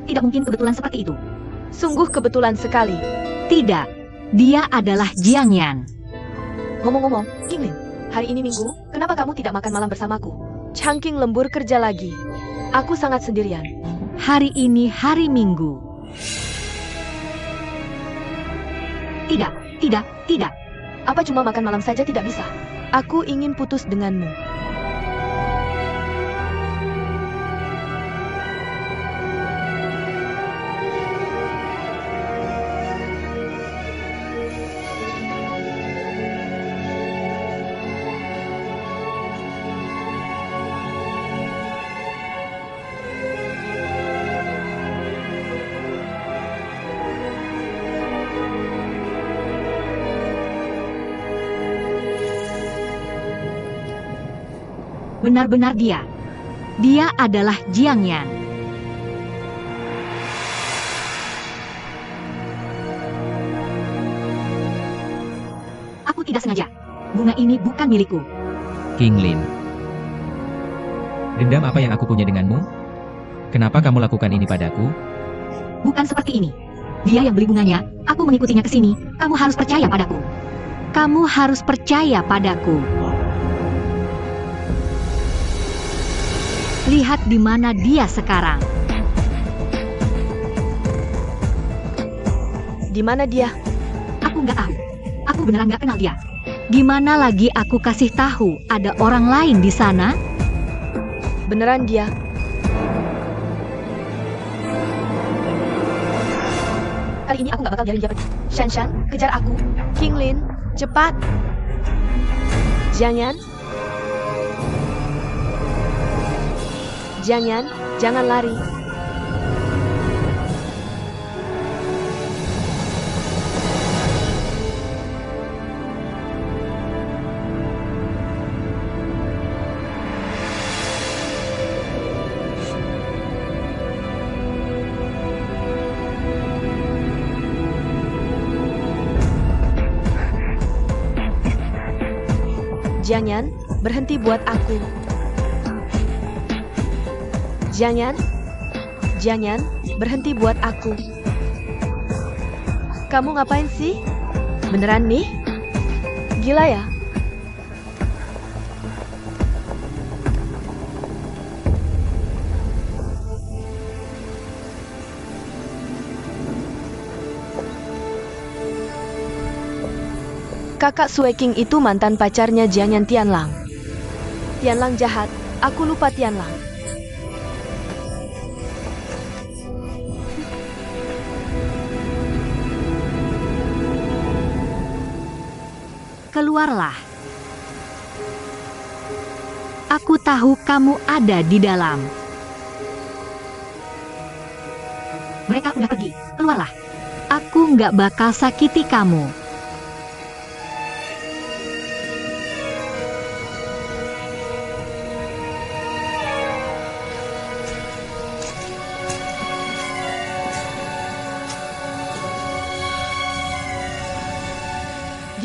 Speaker 1: Tidak mungkin kebetulan seperti itu.
Speaker 3: Sungguh kebetulan sekali.
Speaker 1: Tidak, dia adalah Jiang Yan.
Speaker 3: Ngomong-ngomong, Kinglin, hari ini Minggu, kenapa kamu tidak makan malam bersamaku? Changking lembur kerja lagi. Aku sangat sendirian.
Speaker 1: Hari ini hari Minggu. Tidak, tidak.
Speaker 3: Apa cuma makan malam saja tidak bisa? Aku ingin putus denganmu.
Speaker 1: Benar-benar dia. Dia adalah Jiang Yan. Aku tidak sengaja. Bunga ini bukan milikku.
Speaker 2: Kinglin. Dendam apa yang aku punya denganmu? Kenapa kamu lakukan ini padaku?
Speaker 1: Bukan seperti ini. Dia yang beli bunganya, aku mengikutinya ke sini. Kamu harus percaya padaku. Kamu harus percaya padaku. Lihat di mana dia sekarang.
Speaker 3: Di mana dia?
Speaker 1: Aku nggak tahu. Aku beneran nggak kenal dia. Gimana lagi aku kasih tahu ada orang lain di sana?
Speaker 3: Beneran dia. Kali ini aku nggak bakal biarin dia pergi. Shanshan, kejar aku. Kinglin, cepat. Jiang Yan. Jiang Yan, jangan lari. Jiang Yan, berhenti buat aku. Jiang Yan, berhenti buat aku. Kamu ngapain sih? Beneran nih? Gila ya? Kakak Sue King itu mantan pacarnya Jiangyan Tianlang. Tianlang jahat, aku lupa Tianlang.
Speaker 1: Keluarlah. Aku tahu kamu ada di dalam. Mereka udah pergi. Keluarlah. Aku nggak bakal sakiti kamu.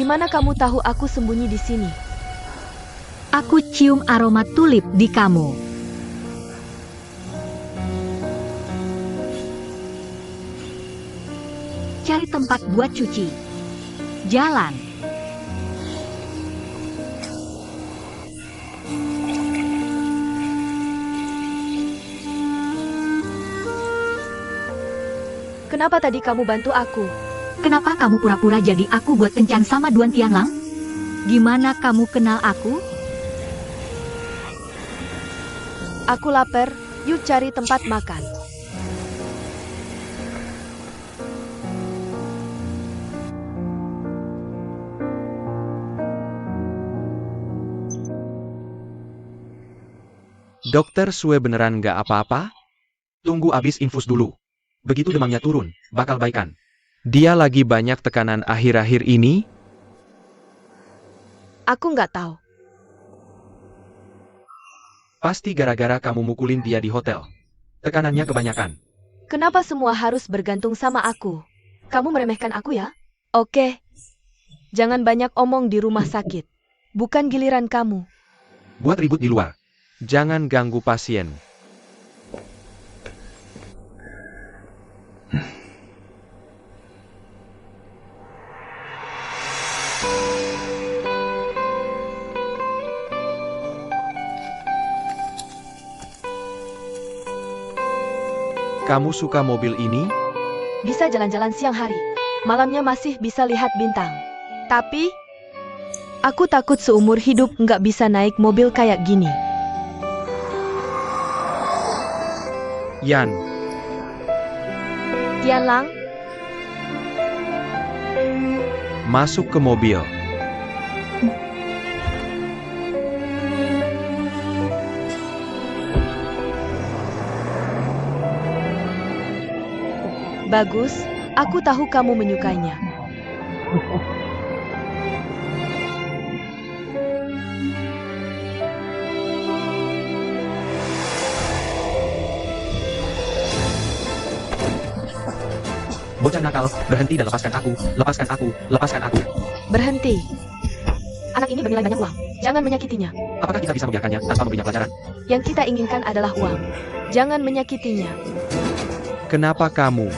Speaker 3: Gimana kamu tahu aku sembunyi di sini?
Speaker 1: Aku cium aroma tulip di kamu. Cari tempat buat cuci. Jalan.
Speaker 3: Kenapa tadi kamu bantu aku?
Speaker 1: Kenapa kamu pura-pura jadi aku buat kencan sama Duan Tianlang? Gimana kamu kenal aku?
Speaker 3: Aku lapar, yuk cari tempat makan.
Speaker 4: Dokter Sue beneran nggak apa-apa? Tunggu abis infus dulu. Begitu demamnya turun, bakal baikan. Dia lagi banyak tekanan akhir-akhir ini?
Speaker 3: Aku nggak tahu.
Speaker 4: Pasti gara-gara kamu mukulin dia di hotel. Tekanannya kebanyakan.
Speaker 3: Kenapa semua harus bergantung sama aku? Kamu meremehkan aku ya? Oke. Jangan banyak omong di rumah sakit. Bukan giliran kamu.
Speaker 4: Buat ribut di luar. Jangan ganggu pasien. Kamu suka mobil ini?
Speaker 3: Bisa jalan-jalan siang hari. Malamnya masih bisa lihat bintang. Tapi, aku takut seumur hidup nggak bisa naik mobil kayak gini.
Speaker 4: Yan,
Speaker 3: Tianlang,
Speaker 4: masuk ke mobil.
Speaker 3: bagus. Aku tahu kamu menyukainya.
Speaker 4: Bocah nakal, berhenti dan lepaskan aku. Lepaskan aku, lepaskan aku.
Speaker 3: Berhenti. Anak ini bernilai banyak uang. Jangan menyakitinya.
Speaker 4: Apakah kita bisa membiarkannya tanpa memberinya pelajaran?
Speaker 3: Yang kita inginkan adalah uang. Jangan menyakitinya.
Speaker 4: Kenapa kamu?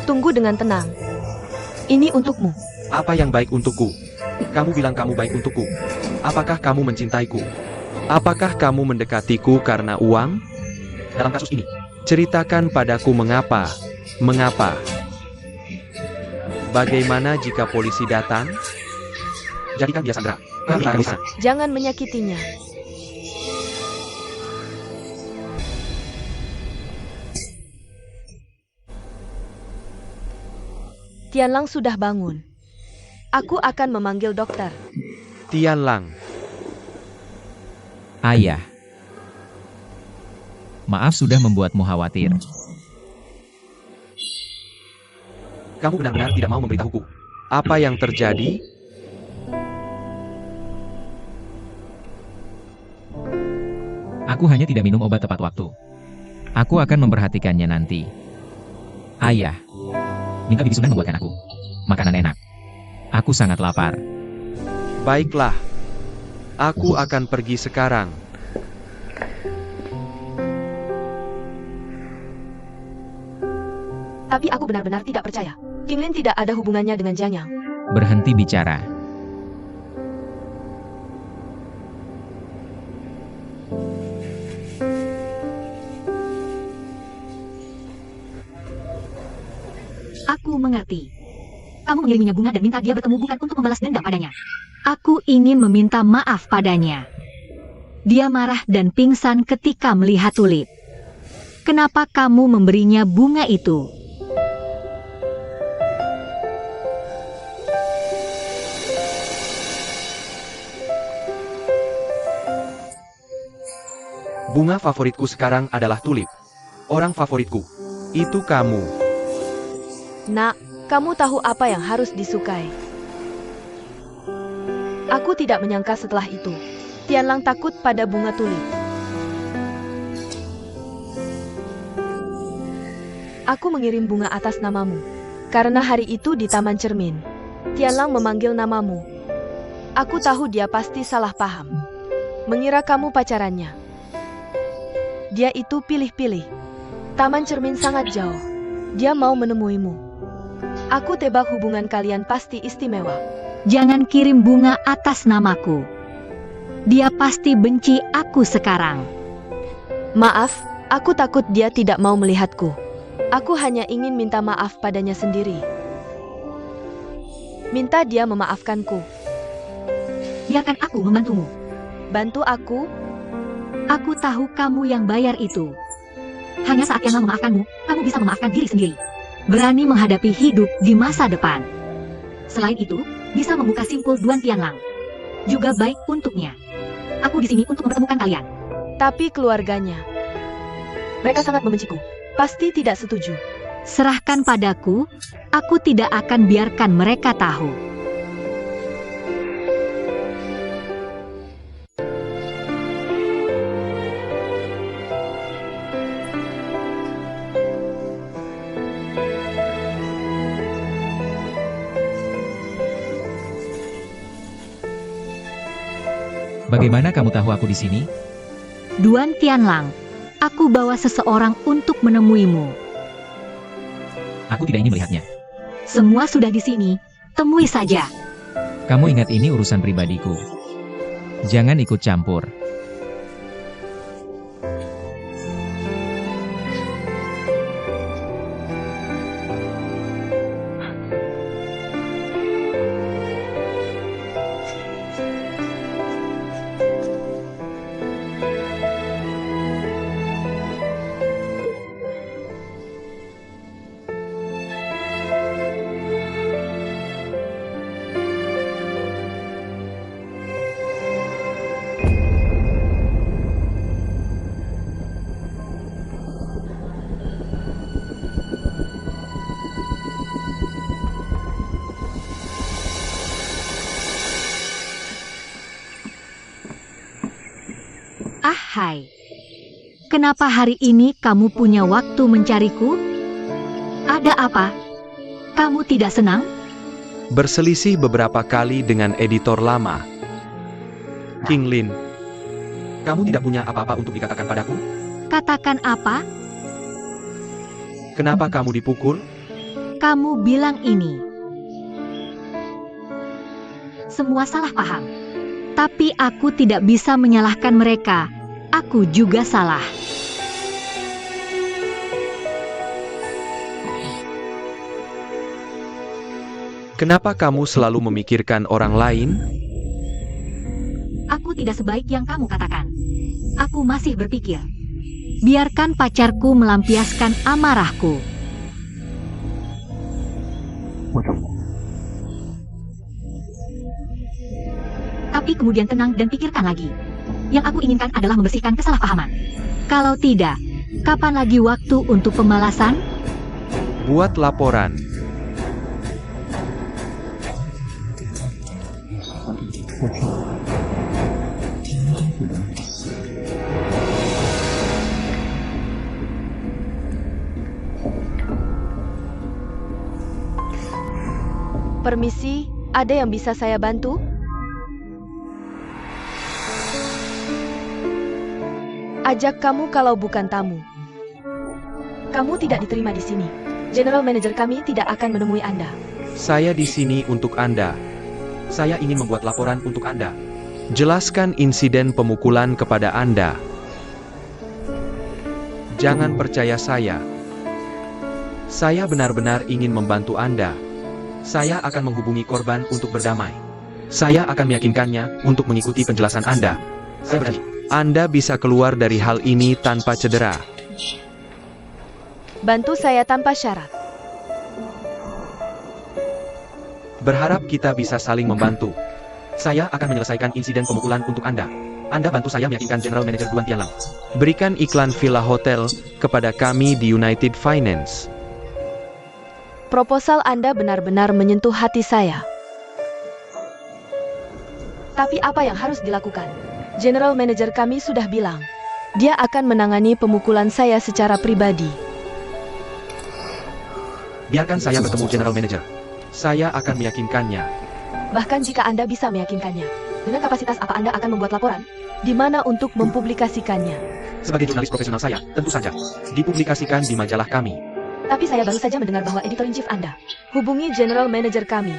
Speaker 3: Tunggu dengan tenang. Ini untukmu.
Speaker 4: Apa yang baik untukku? Kamu bilang kamu baik untukku. Apakah kamu mencintaiku? Apakah kamu mendekatiku karena uang? Dalam kasus ini, ceritakan padaku mengapa. Mengapa? Bagaimana jika polisi datang? Jadikan dia sandera. Kita bisa.
Speaker 3: Jangan menyakitinya. Tianlang sudah bangun. Aku akan memanggil dokter.
Speaker 4: Tianlang,
Speaker 2: Ayah. Maaf sudah membuatmu khawatir.
Speaker 4: kamu benar-benar tidak mau memberitahuku. Apa yang terjadi?
Speaker 2: Aku hanya tidak minum obat tepat waktu. Aku akan memperhatikannya nanti. Ayah. Minta bibi Sunan membuatkan aku makanan enak. Aku sangat lapar.
Speaker 4: Baiklah. Aku akan pergi sekarang.
Speaker 3: Tapi aku benar-benar tidak percaya. Qinglin tidak ada hubungannya dengan Jianyang.
Speaker 2: Berhenti bicara.
Speaker 1: Aku mengerti. Kamu mengiriminya bunga dan minta dia bertemu bukan untuk membalas dendam padanya. Aku ingin meminta maaf padanya. Dia marah dan pingsan ketika melihat tulip. Kenapa kamu memberinya bunga itu?
Speaker 4: Bunga favoritku sekarang adalah tulip. Orang favoritku. Itu kamu.
Speaker 3: Nak, kamu tahu apa yang harus disukai. Aku tidak menyangka setelah itu, Tianlang takut pada bunga tulip. Aku mengirim bunga atas namamu, karena hari itu di Taman Cermin, Tianlang memanggil namamu. Aku tahu dia pasti salah paham, mengira kamu pacarannya. Dia itu pilih-pilih. Taman Cermin sangat jauh. Dia mau menemuimu. Aku tebak hubungan kalian pasti istimewa.
Speaker 1: Jangan kirim bunga atas namaku. Dia pasti benci aku sekarang.
Speaker 3: Maaf, aku takut dia tidak mau melihatku. Aku hanya ingin minta maaf padanya sendiri. Minta dia memaafkanku.
Speaker 1: Biarkan aku membantumu.
Speaker 3: Bantu aku?
Speaker 1: Aku tahu kamu yang bayar itu. Hanya saat yang memaafkanmu, kamu bisa memaafkan diri sendiri. Berani menghadapi hidup di masa depan. Selain itu, bisa membuka simpul Duan Tianlang. Juga baik untuknya. Aku di sini untuk mempertemukan kalian.
Speaker 3: Tapi keluarganya. Mereka sangat membenciku. Pasti tidak setuju.
Speaker 1: Serahkan padaku, aku tidak akan biarkan mereka tahu.
Speaker 2: Bagaimana kamu tahu aku di sini?
Speaker 1: Duan Tianlang, aku bawa seseorang untuk menemuimu.
Speaker 2: Aku tidak ingin melihatnya.
Speaker 1: Semua sudah di sini, temui saja.
Speaker 2: Kamu ingat ini urusan pribadiku. Jangan ikut campur.
Speaker 1: Hai. Kenapa hari ini kamu punya waktu mencariku? Ada apa? Kamu tidak senang?
Speaker 4: Berselisih beberapa kali dengan editor lama. Qinglin, kamu tidak punya apa-apa untuk dikatakan padaku?
Speaker 1: Katakan apa?
Speaker 4: Kenapa kamu dipukul?
Speaker 1: Kamu bilang ini. Semua salah paham. Tapi aku tidak bisa menyalahkan mereka. Aku juga salah.
Speaker 4: Kenapa kamu selalu memikirkan orang lain?
Speaker 1: Aku tidak sebaik yang kamu katakan. Aku masih berpikir. Biarkan pacarku melampiaskan amarahku. Tapi kemudian tenang dan pikirkan lagi. Yang aku inginkan adalah membersihkan kesalahpahaman. Kalau tidak, kapan lagi waktu untuk pembalasan?
Speaker 4: Buat laporan.
Speaker 3: Permisi, ada yang bisa saya bantu? Ajak kamu kalau bukan tamu. Kamu tidak diterima di sini. General Manager kami tidak akan menemui Anda.
Speaker 4: Saya di sini untuk Anda. Saya ingin membuat laporan untuk Anda. Jelaskan insiden pemukulan kepada Anda. Jangan percaya saya. Saya benar-benar ingin membantu Anda. Saya akan menghubungi korban untuk berdamai. Saya akan meyakinkannya untuk mengikuti penjelasan Anda. Saya berjanji, Anda bisa keluar dari hal ini tanpa cedera.
Speaker 3: Bantu saya tanpa syarat.
Speaker 4: Berharap kita bisa saling membantu. Saya akan menyelesaikan insiden pemukulan untuk Anda. Anda bantu saya meyakinkan General Manager Duan Tianlang. Berikan iklan villa hotel kepada kami di United Finance.
Speaker 3: Proposal Anda benar-benar menyentuh hati saya. Tapi apa yang harus dilakukan? General Manager kami sudah bilang, dia akan menangani pemukulan saya secara pribadi.
Speaker 4: Biarkan saya bertemu General Manager. Saya akan meyakinkannya.
Speaker 3: Bahkan jika Anda bisa meyakinkannya, dengan kapasitas apa Anda akan membuat laporan? Di mana untuk mempublikasikannya?
Speaker 4: Sebagai jurnalis profesional saya, tentu saja, dipublikasikan di majalah kami.
Speaker 3: Tapi saya baru saja mendengar bahwa editor-in-chief Anda hubungi General Manager kami.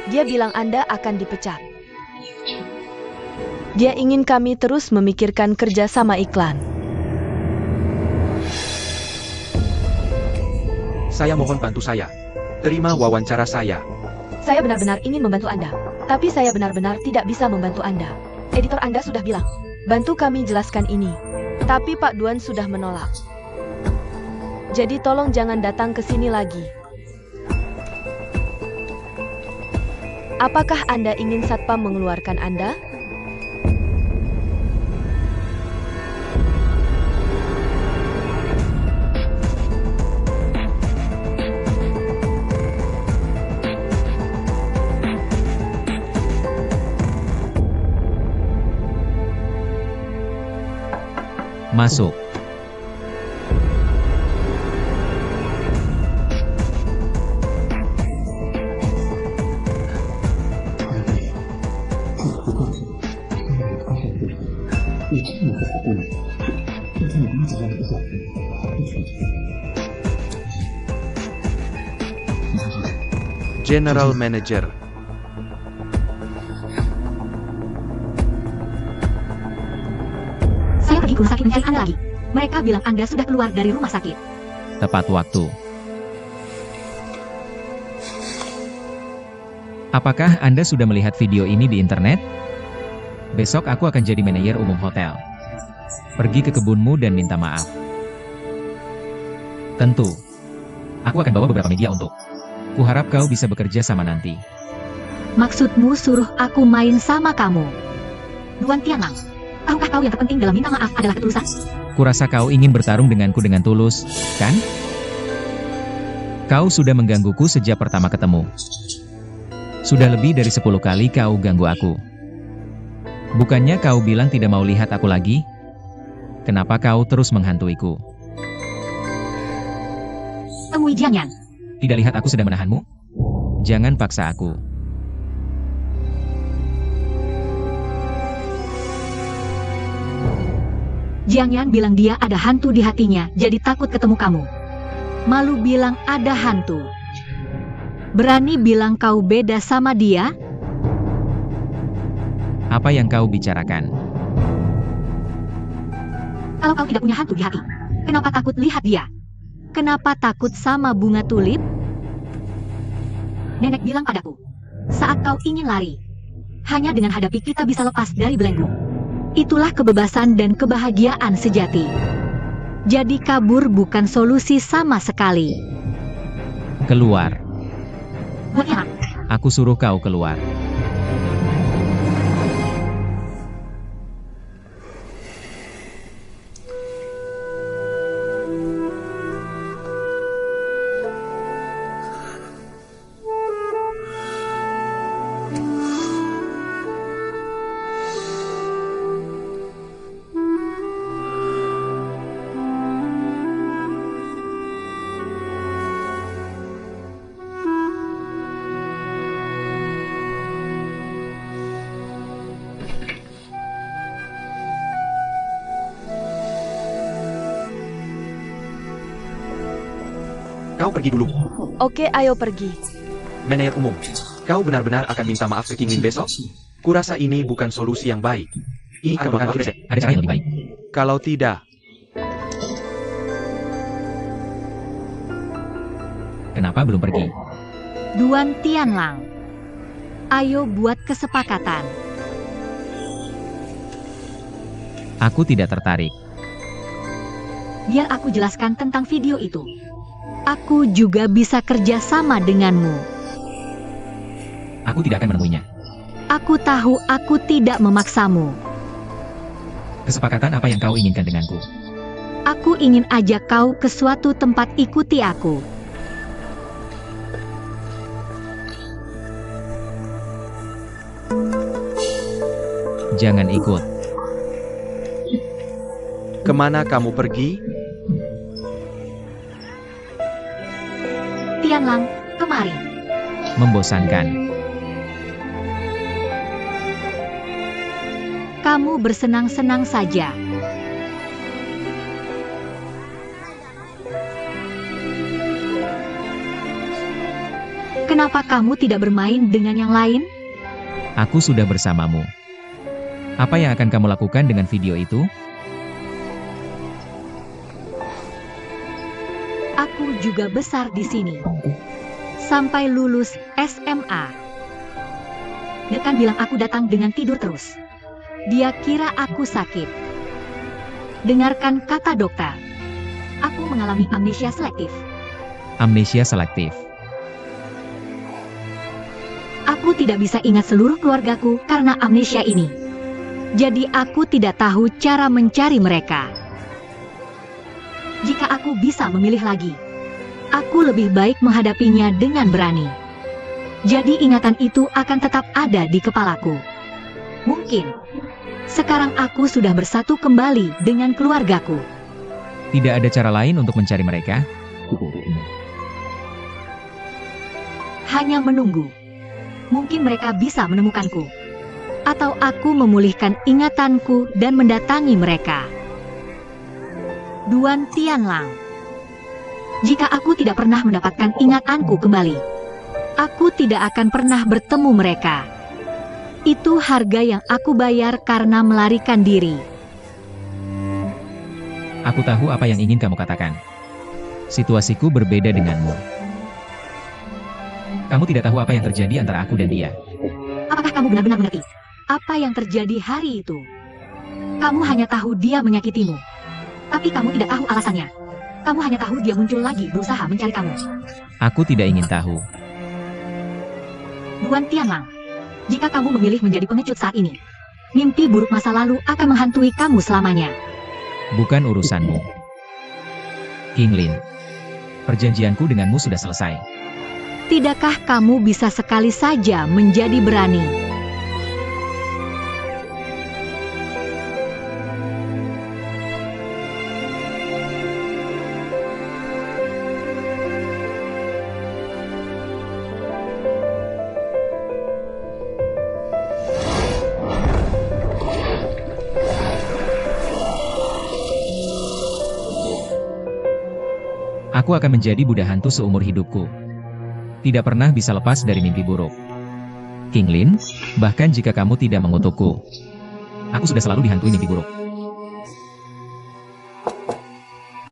Speaker 3: Dia bilang Anda akan dipecat. Dia ingin kami terus memikirkan kerjasama iklan.
Speaker 4: Saya mohon bantu saya. Terima wawancara saya.
Speaker 3: Saya benar-benar ingin membantu Anda, tapi saya benar-benar tidak bisa membantu Anda. Editor Anda sudah bilang, bantu kami jelaskan ini. Tapi Pak Duan sudah menolak. Jadi tolong jangan datang ke sini lagi. Apakah Anda ingin Satpam mengeluarkan Anda?
Speaker 2: Masuk.
Speaker 4: General Manager.
Speaker 1: Saya pergi ke rumah sakit mencari Anda lagi. Mereka bilang Anda sudah keluar dari rumah sakit.
Speaker 2: Tepat waktu. Apakah Anda sudah melihat video ini di internet? Besok aku akan jadi manajer umum hotel. Pergi ke kebunmu dan minta maaf. Tentu. Aku akan bawa beberapa media untuk. Kuharap kau bisa bekerja sama nanti.
Speaker 1: Maksudmu suruh aku main sama kamu? Duan Tianlang, tahukah kau yang terpenting dalam minta maaf adalah ketulusan?
Speaker 2: Kurasa kau ingin bertarung denganku dengan tulus, kan? Kau sudah menggangguku sejak pertama ketemu. Sudah lebih dari 10 kali kau ganggu aku. Bukannya kau bilang tidak mau lihat aku lagi? Kenapa kau terus menghantuiku?
Speaker 1: Temui Jiang Yan.
Speaker 2: Tidak lihat aku sedang menahanmu? Jangan paksa aku.
Speaker 1: Jiang Yan bilang dia ada hantu di hatinya, jadi takut ketemu kamu. Malu bilang ada hantu. Berani bilang kau beda sama dia?
Speaker 2: Apa yang kau bicarakan?
Speaker 1: Kalau kau tidak punya hantu di hati, kenapa takut lihat dia? Kenapa takut sama bunga tulip? Nenek bilang padaku, saat kau ingin lari, hanya dengan hadapi kita bisa lepas dari belenggu. Itulah kebebasan dan kebahagiaan sejati. Jadi kabur bukan solusi sama sekali.
Speaker 2: Keluar.
Speaker 1: Buatnya,
Speaker 2: Aku suruh kau keluar.
Speaker 4: kau pergi dulu.
Speaker 3: Oke, ayo pergi.
Speaker 4: Manajer umum, kau benar-benar akan minta maaf ke King Lin besok? Kurasa ini bukan solusi yang baik. Ini akan mengganggu riset.
Speaker 2: Ada cara yang lebih baik.
Speaker 4: Kalau tidak,
Speaker 2: Kenapa belum pergi?
Speaker 1: Duan Tianlang. Ayo buat kesepakatan.
Speaker 2: Aku tidak tertarik.
Speaker 1: Biar aku jelaskan tentang video itu. Aku juga bisa kerja sama denganmu.
Speaker 2: Aku tidak akan menemuinya.
Speaker 1: Aku tahu aku tidak memaksamu.
Speaker 2: Kesepakatan apa yang kau inginkan denganku?
Speaker 1: Aku ingin ajak kau ke suatu tempat, ikuti aku.
Speaker 2: Jangan ikut.
Speaker 4: kemana kamu pergi?
Speaker 1: Tianlang, kemari.
Speaker 2: Membosankan.
Speaker 1: Kamu bersenang-senang saja. Kenapa kamu tidak bermain dengan yang lain?
Speaker 2: Aku sudah bersamamu. Apa yang akan kamu lakukan dengan video itu?
Speaker 1: Aku juga besar di sini. Sampai lulus SMA. Dekan bilang aku datang dengan tidur terus. Dia kira aku sakit. Dengarkan kata dokter. Aku mengalami amnesia selektif.
Speaker 2: Amnesia selektif.
Speaker 1: Aku tidak bisa ingat seluruh keluargaku karena amnesia ini. Jadi aku tidak tahu cara mencari mereka. Jika aku bisa memilih lagi, aku lebih baik menghadapinya dengan berani. Jadi ingatan itu akan tetap ada di kepalaku. Mungkin sekarang aku sudah bersatu kembali dengan keluargaku.
Speaker 2: Tidak ada cara lain untuk mencari mereka?
Speaker 1: Hanya menunggu. Mungkin mereka bisa menemukanku. Atau aku memulihkan ingatanku dan mendatangi mereka. Duan Tianlang. Jika aku tidak pernah mendapatkan ingatanku kembali, aku tidak akan pernah bertemu mereka. Itu harga yang aku bayar karena melarikan diri.
Speaker 2: Aku tahu apa yang ingin kamu katakan. Situasiku berbeda denganmu. Kamu tidak tahu apa yang terjadi antara aku dan dia.
Speaker 1: Apakah kamu benar-benar mengerti apa yang terjadi hari itu? Kamu hanya tahu dia menyakitimu. Tapi kamu tidak tahu alasannya. Kamu hanya tahu dia muncul lagi berusaha mencari kamu.
Speaker 2: Aku tidak ingin tahu.
Speaker 1: Duan Tianlang, jika kamu memilih menjadi pengecut saat ini, mimpi buruk masa lalu akan menghantui kamu selamanya.
Speaker 2: Bukan urusanmu. King Lin, perjanjianku denganmu sudah selesai.
Speaker 1: Tidakkah kamu bisa sekali saja menjadi berani?
Speaker 2: Aku akan menjadi budak hantu seumur hidupku. Tidak pernah bisa lepas dari mimpi buruk. King Lin, bahkan jika kamu tidak mengutukku, aku sudah selalu dihantui mimpi buruk.